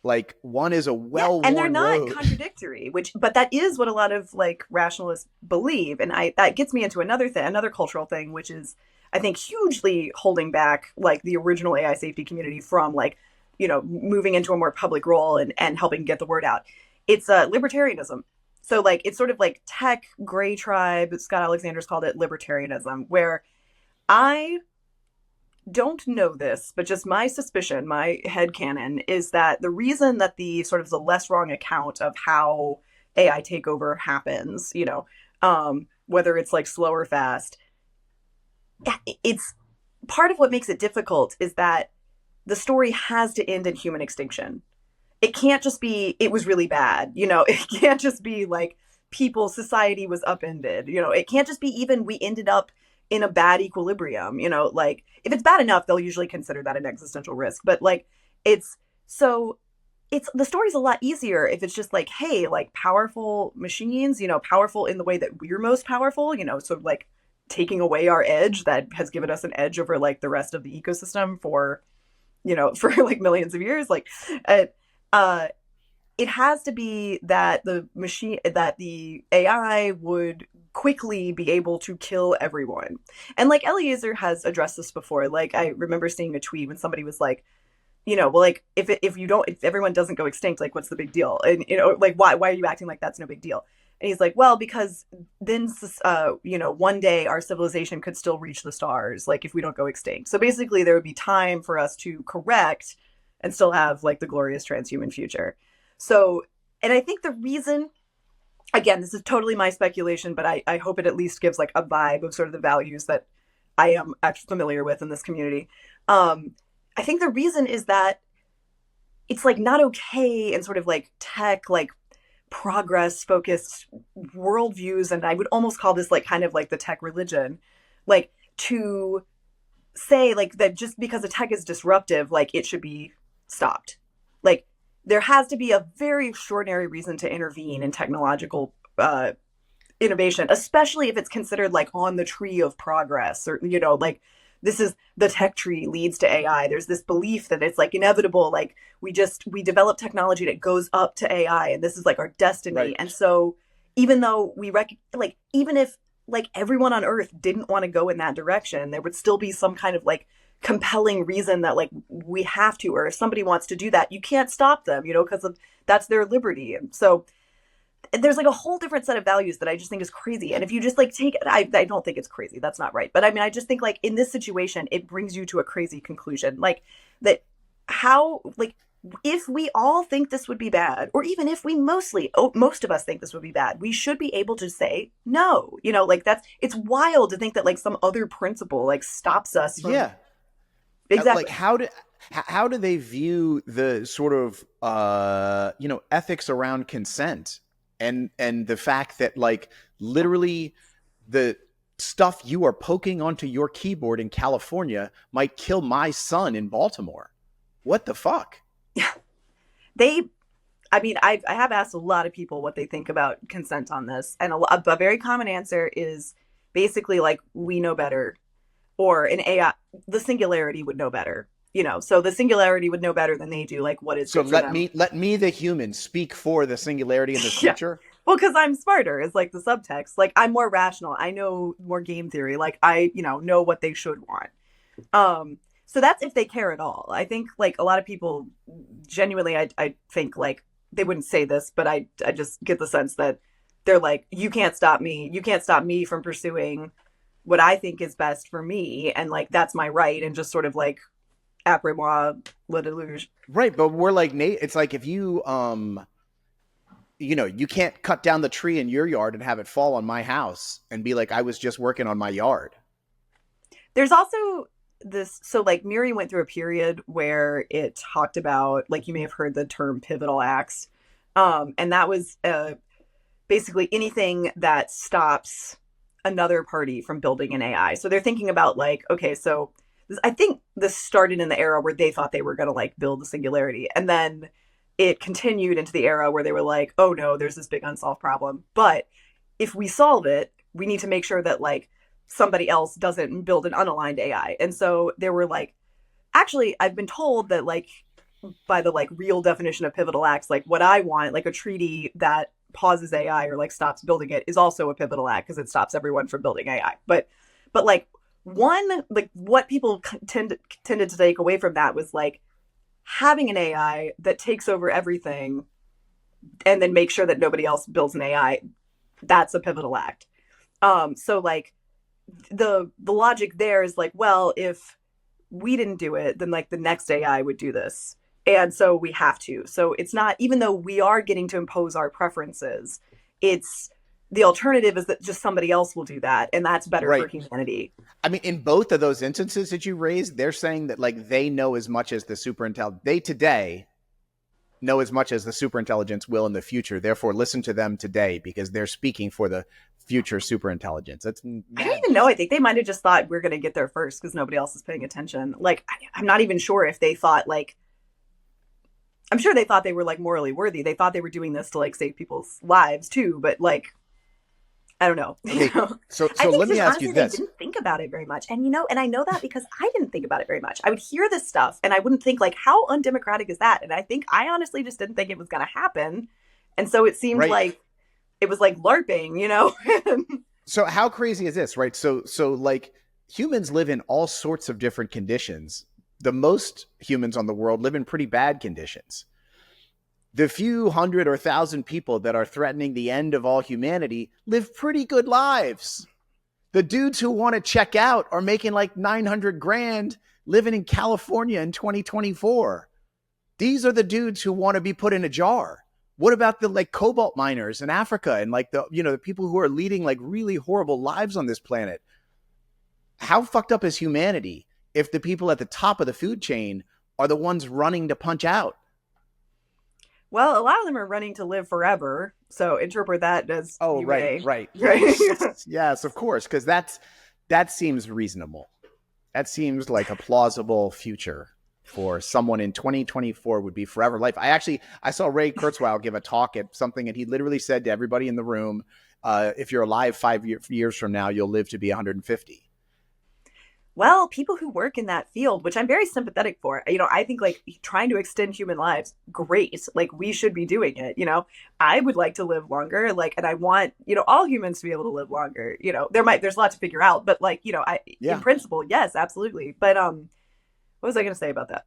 Like, one is a well-worn and they're not road. Contradictory, but that is what a lot of like rationalists believe. And that gets me into another cultural thing, which is I think hugely holding back like the original AI safety community from like, moving into a more public role and helping get the word out. It's libertarianism. So like it's sort of like tech gray tribe. Scott Alexander's called it libertarianism, where I don't know this, but just my suspicion, my headcanon, is that the reason that the sort of the less wrong account of how AI takeover happens, whether it's like slow or fast, it's part of what makes it difficult is that the story has to end in human extinction. It can't just be, it was really bad. It can't just be like society was upended. It can't just be even we ended up in a bad equilibrium. Like if it's bad enough, they'll usually consider that an existential risk. But like the story's a lot easier if it's just like, hey, like powerful machines, powerful in the way that we're most powerful, so like taking away our edge that has given us an edge over like the rest of the ecosystem for like millions of years. Like, it has to be that the AI would quickly be able to kill everyone. And like Eliezer has addressed this before. Like I remember seeing a tweet when somebody was like, well, like if everyone doesn't go extinct, like what's the big deal? And like why are you acting like that's no big deal? And he's like, well, because then one day our civilization could still reach the stars, like if we don't go extinct. So basically there would be time for us to correct and still have like the glorious transhuman future. So, and I think the reason, again, this is totally my speculation, but I hope it at least gives like a vibe of sort of the values that I am actually familiar with in this community. I think the reason is that it's like not okay in sort of like tech, like progress focused worldviews. And I would almost call this like kind of like the tech religion, like to say like that just because a tech is disruptive, like it should be stopped. Like there has to be a very extraordinary reason to intervene in technological innovation, especially if it's considered like on the tree of progress, or like this is the tech tree leads to AI. There's this belief that it's like inevitable, like we develop technology that goes up to AI, and this is like our destiny. Right. And so even though like even if like everyone on Earth didn't want to go in that direction, there would still be some kind of like compelling reason that like we have to, or if somebody wants to do that, you can't stop them, because that's their liberty. And so there's like a whole different set of values that I just think is crazy. And if you just like take it, I don't think it's crazy. That's not right. But I mean, I just think like in this situation, it brings you to a crazy conclusion. Like that how, like, if we all think this would be bad, or even if we most of us think this would be bad, we should be able to say no, like it's wild to think that like some other principle like stops us from. Yeah. Exactly. Like how do they view the sort of ethics around consent and the fact that like literally the stuff you are poking onto your keyboard in California might kill my son in Baltimore? What the fuck? I mean, I have asked a lot of people what they think about consent on this, and a very common answer is basically like we know better, or an AI, the singularity would know better. So the singularity would know better than they do. Like what is So good for them. let me the human speak for the singularity in the Yeah. future. Well, because I'm smarter is like the subtext. Like I'm more rational. I know more game theory. Like I, know what they should want. So that's if they care at all. I think like a lot of people genuinely, I think like they wouldn't say this, but I just get the sense that they're like, you can't stop me. You can't stop me from pursuing what I think is best for me. And like, that's my right. And just sort of like, après moi, le deluge. Right. But we're like, Nate, it's like if you, you can't cut down the tree in your yard and have it fall on my house and be like, I was just working on my yard. There's also this, so like Miri went through a period where it talked about, like you may have heard the term pivotal acts. And that was basically anything that stops another party from building an AI. So they're thinking about like, okay, so I think this started in the era where they thought they were going to like build the singularity. And then it continued into the era where they were like, oh no, there's this big unsolved problem. But if we solve it, we need to make sure that like somebody else doesn't build an unaligned AI. And so there were like, actually, I've been told that like by the like real definition of pivotal acts, like what I want, like a treaty that pauses AI or like stops building it is also a pivotal act because it stops everyone from building AI. But like one, like what people tended to take away from that was like having an AI that takes over everything and then make sure that nobody else builds an AI. That's a pivotal act. So like the logic there is like, well, if we didn't do it, then like the next AI would do this. And so we have to. So it's not, even though we are getting to impose our preferences, it's the alternative is that just somebody else will do that. And that's better Right. for humanity. I mean, in both of those instances that you raised, they're saying that like they know as much as the superintelligence. They today know as much as the superintelligence will in the future. Therefore, listen to them today because they're speaking for the future superintelligence. That's I don't even know. I think they might have just thought we're going to get there first because nobody else is paying attention. Like, I'm not even sure if they thought like, I'm sure they thought they were like morally worthy. They thought they were doing this to like save people's lives too. But like, I don't know. Okay, so I think let me just, ask honestly, you this. they didn't think about it very much. And and I know that because I didn't think about it very much. I would hear this stuff and I wouldn't think like, how undemocratic is that? And I think I honestly just didn't think it was going to happen. And so it seemed Right. like it was like LARPing, So how crazy is this, right? So like humans live in all sorts of different conditions. The most humans on the world live in pretty bad conditions. The few hundred or thousand people that are threatening the end of all humanity live pretty good lives. The dudes who want to check out are making like 900 grand living in California in 2024. These are the dudes who want to be put in a jar. What about the like cobalt miners in Africa and like the people who are leading like really horrible lives on this planet? how fucked up is humanity if the people at the top of the food chain are the ones running to punch out? Well, a lot of them are running to live forever, so interpret that as Oh, you right, may. right. Right? Yes. Yes, of course, because that seems reasonable. That seems like a plausible future for someone in 2024 would be forever life. I saw Ray Kurzweil give a talk at something, and he literally said to everybody in the room, if you're alive 5 years from now, you'll live to be 150. Well, people who work in that field, which I'm very sympathetic for, I think like trying to extend human lives, great. Like we should be doing it. I would like to live longer, like, and I want, all humans to be able to live longer. There's a lot to figure out, but like, in Yeah. principle, yes, absolutely. But what was I going to say about that?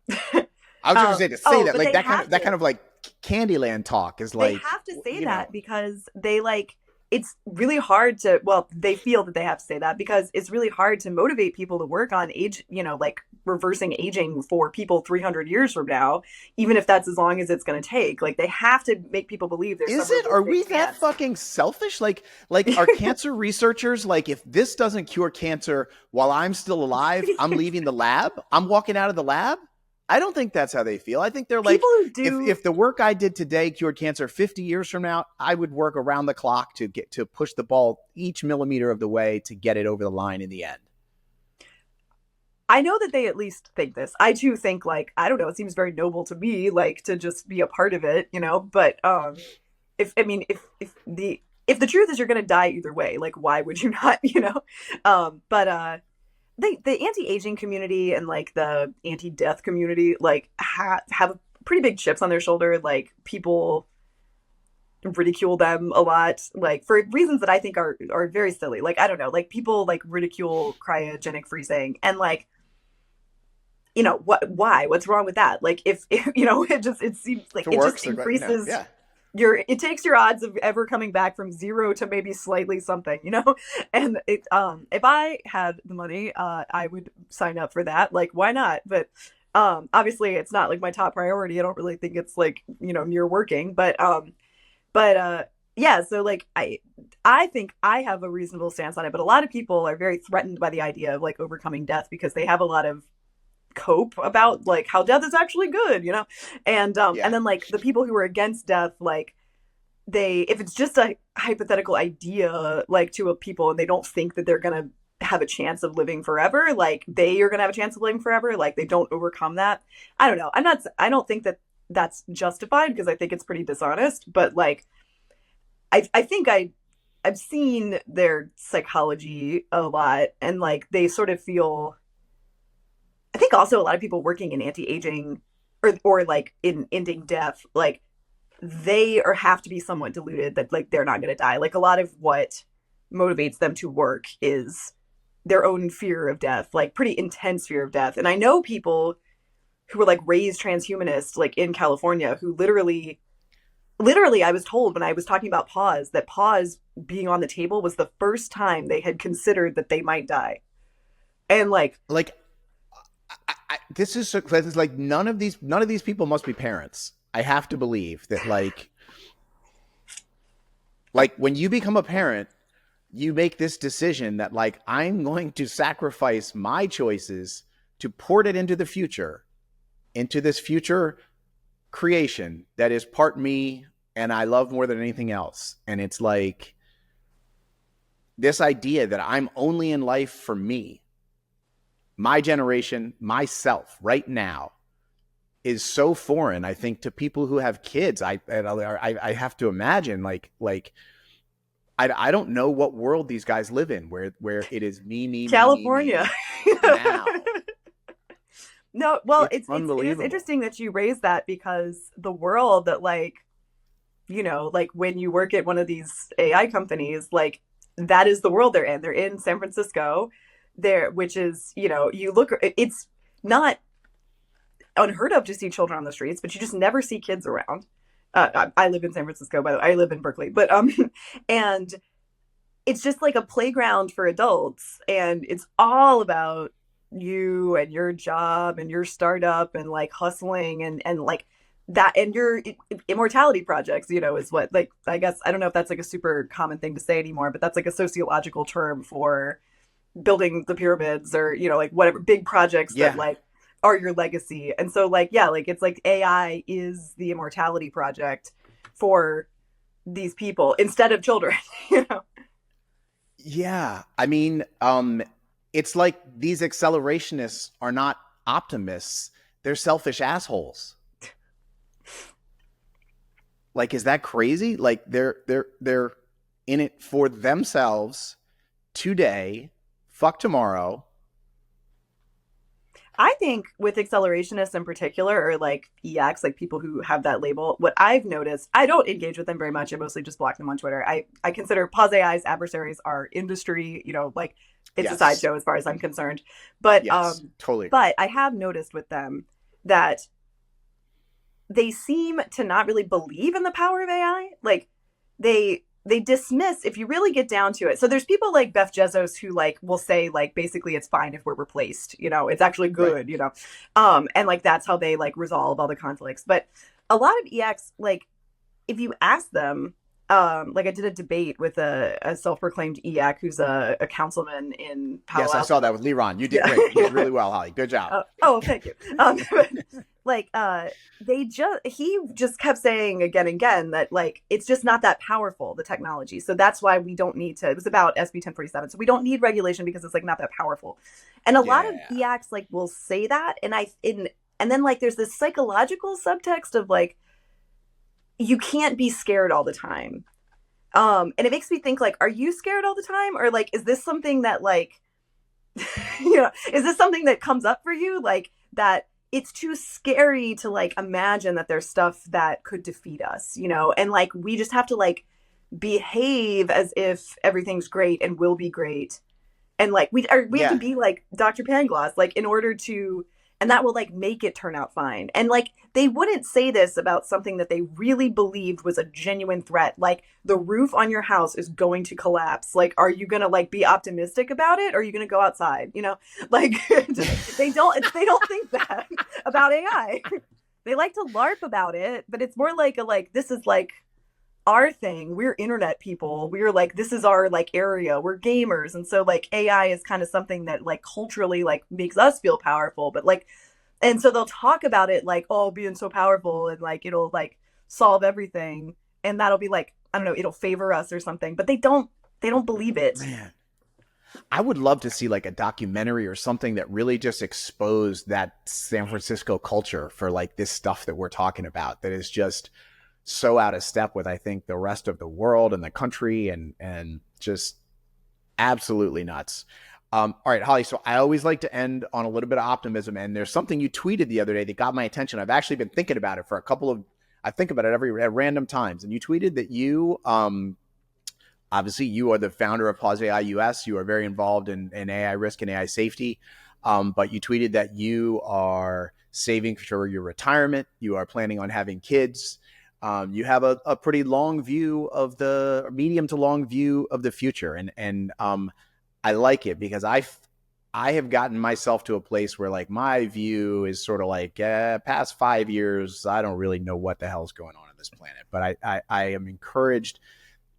I was just going to say that, but like they that kind of like Candyland talk is they like, have to say you know, that because they like it's really hard to they feel that they have to say that because it's really hard to motivate people to work on age, like reversing aging for people 300 years from now, even if that's as long as it's going to take. Like they have to make people believe there's is some it? Are we realistic that chance. fucking selfish? Like are cancer researchers like, if this doesn't cure cancer while I'm still alive, I'm leaving the lab? I'm walking out of the lab? I don't think that's how they feel. I think they're like, People who do if the work I did today cured cancer 50 years from now, I would work around the clock to push the ball each millimeter of the way to get it over the line in the end. I know that they at least think this. I too think like, I don't know, it seems very noble to me, like to just be a part of it, but if the truth is you're going to die either way, like why would you not, but the anti-aging community and like the anti-death community like have pretty big chips on their shoulder. Like people ridicule them a lot, like for reasons that I think are very silly. Like I don't know, like people like ridicule cryogenic freezing and like what's wrong with that? Like if it seems like If it it works, just they're increases yeah. it takes your odds of ever coming back from zero to maybe slightly something, and if I had the money, I would sign up for that. Like why not? But obviously it's not like my top priority. I don't really think it's like near working, but yeah, so like I think I have a reasonable stance on it, but a lot of people are very threatened by the idea of like overcoming death because they have a lot of cope about like how death is actually good, and then like the people who are against death, like if it's just a hypothetical idea like to a people and they don't think that they're gonna have a chance of living forever, like they are gonna have a chance of living forever, like they don't overcome that. I don't know, I don't think that that's justified because I think it's pretty dishonest, but like I think I've seen their psychology a lot, and like they sort of feel, I think also a lot of people working in anti-aging or like in ending death, like they have to be somewhat deluded that like they're not going to die. Like a lot of what motivates them to work is their own fear of death, like pretty intense fear of death. And I know people who were like raised transhumanists, like in California, who literally I was told when I was talking about pause that pause being on the table was the first time they had considered that they might die. And like This is like none of these people must be parents. I have to believe that like when you become a parent, you make this decision that like I'm going to sacrifice my choices to port it into the future, into this future creation that is part me and I love more than anything else. And it's like this idea that I'm only in life for me, my generation, myself right now is so foreign, I think, to people who have kids. I have to imagine like I don't know what world these guys live in where it is me, California. now. No, well, It's it is unbelievable. interesting that you raise that because the world that like, like when you work at one of these AI companies, like that is the world they're in. They're in San Francisco, which is, you look, it's not unheard of to see children on the streets, but you just never see kids around. I live in San Francisco, by the way. I live in Berkeley, but and it's just like a playground for adults, and it's all about you and your job and your startup and like hustling and like that and your immortality projects, is what, like, I guess I don't know if that's like a super common thing to say anymore, but that's like a sociological term for building the pyramids or, like whatever big projects that Yeah. like are your legacy. And so like, yeah, like it's like AI is the immortality project for these people instead of children, you know? Yeah. I mean, it's like these accelerationists are not optimists. They're selfish assholes. Like, is that crazy? Like they're in it for themselves today, fuck tomorrow. I think with accelerationists in particular, or like EX, like people who have that label, what I've noticed, I don't engage with them very much. I mostly just block them on Twitter. I consider Pause AI's adversaries are industry, like it's a Yes. sideshow as far as I'm concerned. But Yes. Totally agree. but I have noticed with them that they seem to not really believe in the power of AI. Like they dismiss if you really get down to it. So there's people like Beth Bezos who like will say like basically it's fine if we're replaced, it's actually Right. good, and like that's how they like resolve all the conflicts. But a lot of EX, like if you ask them, like I did a debate with a self-proclaimed EX who's a councilman in Palo Yes, I Alto. saw that with Liron. You did Yeah. great. You did really well, Holly. Good job. Oh, thank you. Like he just kept saying again and again that like it's just not that powerful, the technology. So that's why we don't need to. It was about SB 1047. So we don't need regulation because it's like not that powerful. And a lot of Yeah. EACs like will say that, and then like there's this psychological subtext of like you can't be scared all the time. And it makes me think like, are you scared all the time, or like is this something that like is this something that comes up for you like that it's too scary to like imagine that there's stuff that could defeat us, and like we just have to like behave as if everything's great and will be great, and like we have to Yeah. be like Dr. Pangloss, like in order to, and that will like make it turn out fine. And like they wouldn't say this about something that they really believed was a genuine threat, like the roof on your house is going to collapse. Like, are you gonna like be optimistic about it, or are you gonna go outside, like they don't think that about AI. They like to LARP about it, but it's more like a like this is like our thing. We're internet people. We're like this is our like area. We're gamers, and so like AI is kind of something that like culturally like makes us feel powerful. But like, and so they'll talk about it like, oh, being so powerful and like it'll like solve everything, and that'll be like I don't know, it'll favor us or something. But they don't believe it. Man. I would love to see like a documentary or something that really just exposed that San Francisco culture for like this stuff that we're talking about that is just so out of step with I think the rest of the world and the country and just absolutely nuts. All right, Holly. So I always like to end on a little bit of optimism, and there's something you tweeted the other day that got my attention. I've actually been thinking about it for a couple of. I think about it at random times, and you tweeted that you obviously you are the founder of Pause AI US. You are very involved in AI risk and AI safety. But you tweeted that you are saving for your retirement. You are planning on having kids. You have a pretty long view of the medium to long view of the future. And I like it because I have gotten myself to a place where like my view is sort of like past 5 years, I don't really know what the hell's going on this planet. But I am encouraged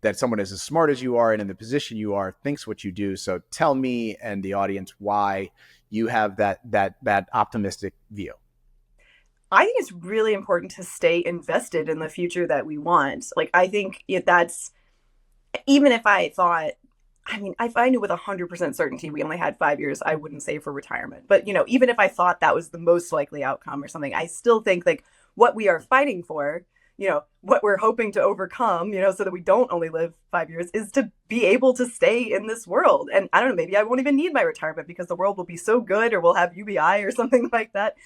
that someone as smart as you are and in the position you are thinks what you do. So tell me and the audience why you have that optimistic view. I think it's really important to stay invested in the future that we want. Like, I think that's even if I thought, I mean, if I knew with 100% certainty we only had 5 years, I wouldn't save for retirement. But, even if I thought that was the most likely outcome or something, I still think like what we are fighting for, what we're hoping to overcome, so that we don't only live 5 years is to be able to stay in this world. And I don't know, maybe I won't even need my retirement because the world will be so good, or we'll have UBI or something like that.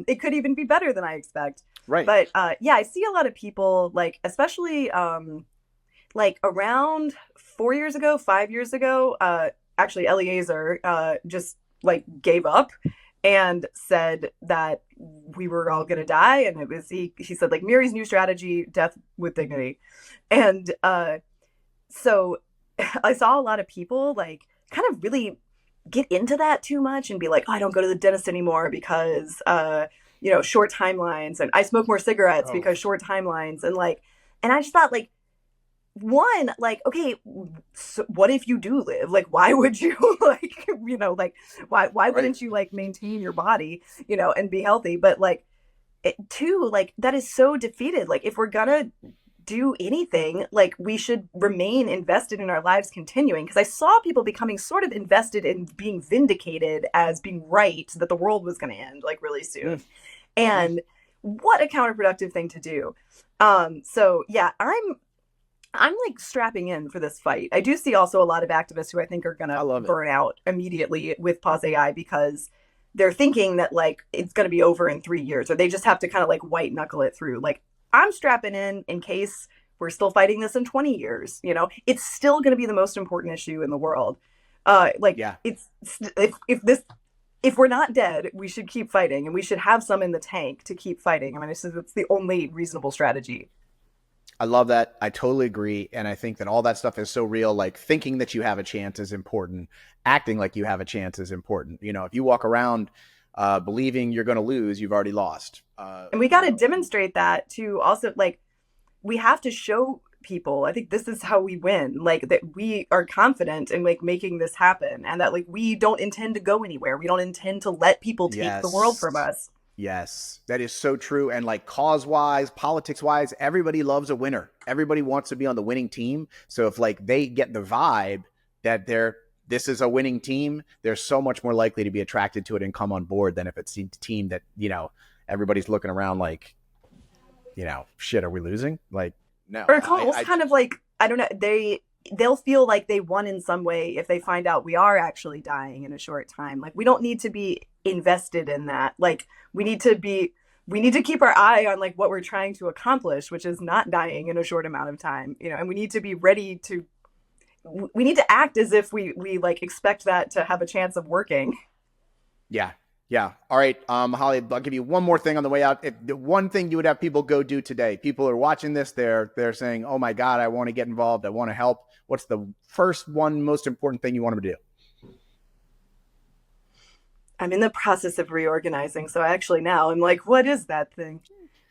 It could even be better than I expect. Right. But yeah, I see a lot of people like, especially like around 4 years ago, 5 years ago, actually Eliezer just like gave up and said that we were all going to die. And it was, he said like Miri's new strategy, death with dignity. And so I saw a lot of people like kind of really get into that too much and be like, oh, I don't go to the dentist anymore because, short timelines, and I smoke more cigarettes because short timelines. And like, and I just thought like, one, like, okay, so what if you do live? Like, why would you like, like, why Right. wouldn't you like maintain your body, and be healthy? But like, two, like, that is so defeated. Like, if we're gonna do anything, like, we should remain invested in our lives continuing. Because I saw people becoming sort of invested in being vindicated as being right that the world was going to end like really Mm, soon. And what a counterproductive thing to do. So yeah, I'm like strapping in for this fight. I do see also a lot of activists who I think are going I to love it. burn out immediately with Pause AI because they're thinking that like it's going to be over in 3 years, or they just have to kind of like white knuckle it through. Like, I'm strapping in case we're still fighting this in 20 years. It's still going to be the most important issue in the world. Like, Yeah. it's if we're not dead, we should keep fighting, and we should have some in the tank to keep fighting. I mean, it's the only reasonable strategy. I love that. I totally agree. And I think that all that stuff is so real. Like thinking that you have a chance is important. Acting like you have a chance is important. If you walk around believing you're going to lose, you've already lost. And we got to demonstrate that to also, like, we have to show people, I think this is how we win, like, that we are confident in like making this happen, and that like we don't intend to go anywhere. We don't intend to let people take the world from Yes. us. Yes, that is so true. And like cause wise, politics wise, everybody loves a winner. Everybody wants to be on the winning team. So if like they get the vibe that this is a winning team, they're so much more likely to be attracted to it and come on board than if it's a team that, everybody's looking around like, shit, are we losing? Like, no, Or it's almost kind of like, I don't know, they'll feel like they won in some way if they find out we are actually dying in a short time. Like, we don't need to be invested in that. Like, we need to keep our eye on like what we're trying to accomplish, which is not dying in a short amount of time, and we need to be ready to we need to act as if we like expect that to have a chance of working. yeah. Yeah. All right. Holly, I'll give you one more thing on the way out. If the one thing you would have people go do today, people are watching this, they're saying, oh my God, I want to get involved. I want to help. What's the first one most important thing you want them to do? I'm in the process of reorganizing, so actually now I'm like, what is that thing?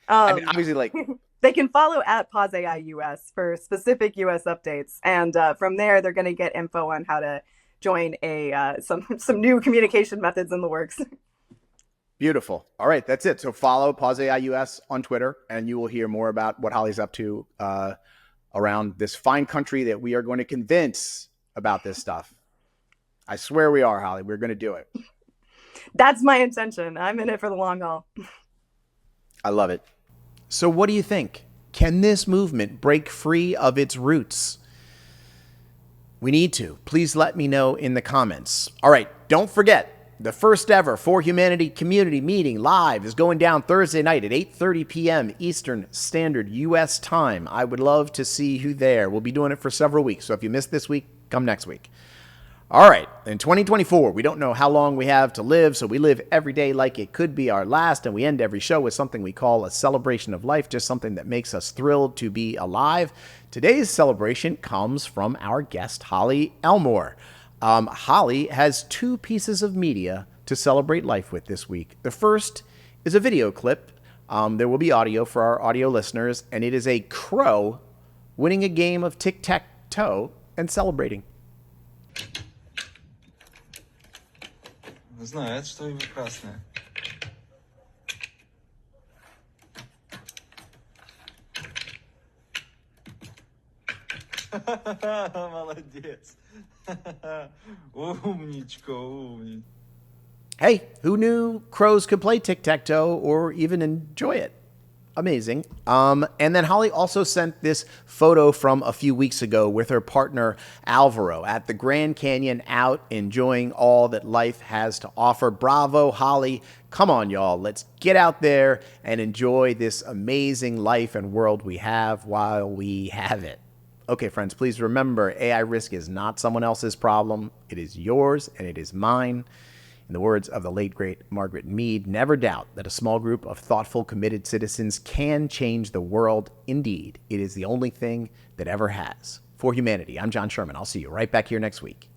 I mean, Um, obviously, like, they can follow at Pause AI US for specific US updates, and from there they're going to get info on how to join a some new communication methods in the works. beautiful. All right, that's it. So follow Pause AI US on Twitter, and you will hear more about what Holly's up to around this fine country that we are going to convince about this stuff. I swear we are, Holly. We're going to do it. That's my intention. I'm in it for the long haul. I love it. So, what do you think? Can this movement break free of its roots? We need to. Please let me know in the comments. All right, don't forget, the first ever For Humanity community meeting live is going down Thursday night at 8:30 p.m. Eastern Standard U.S. time. I would love to see you there. We'll be doing it for several weeks, so if you missed this week, come next week. All right, in 2024, we don't know how long we have to live, so we live every day like it could be our last, and we end every show with something we call a celebration of life, just something that makes us thrilled to be alive. Today's celebration comes from our guest, Holly Elmore. Holly has two pieces of media to celebrate life with this week. The first is a video clip. There will be audio for our audio listeners, and it is a crow winning a game of tic-tac-toe and celebrating. Знаю, это что-нибудь красное. Молодец. Умничка, умничка. Hey, who knew crows could play tic-tac-toe or even enjoy it? Amazing. And then Holly also sent this photo from a few weeks ago with her partner Alvaro at the Grand Canyon, out enjoying all that life has to offer. Bravo, Holly. Come on, y'all. Let's get out there and enjoy this amazing life and world we have while we have it. Okay, friends, please remember, AI risk is not someone else's problem. It is yours and it is mine. In the words of the late, great Margaret Mead, never doubt that a small group of thoughtful, committed citizens can change the world. Indeed, it is the only thing that ever has. For Humanity, I'm John Sherman. I'll see you right back here next week.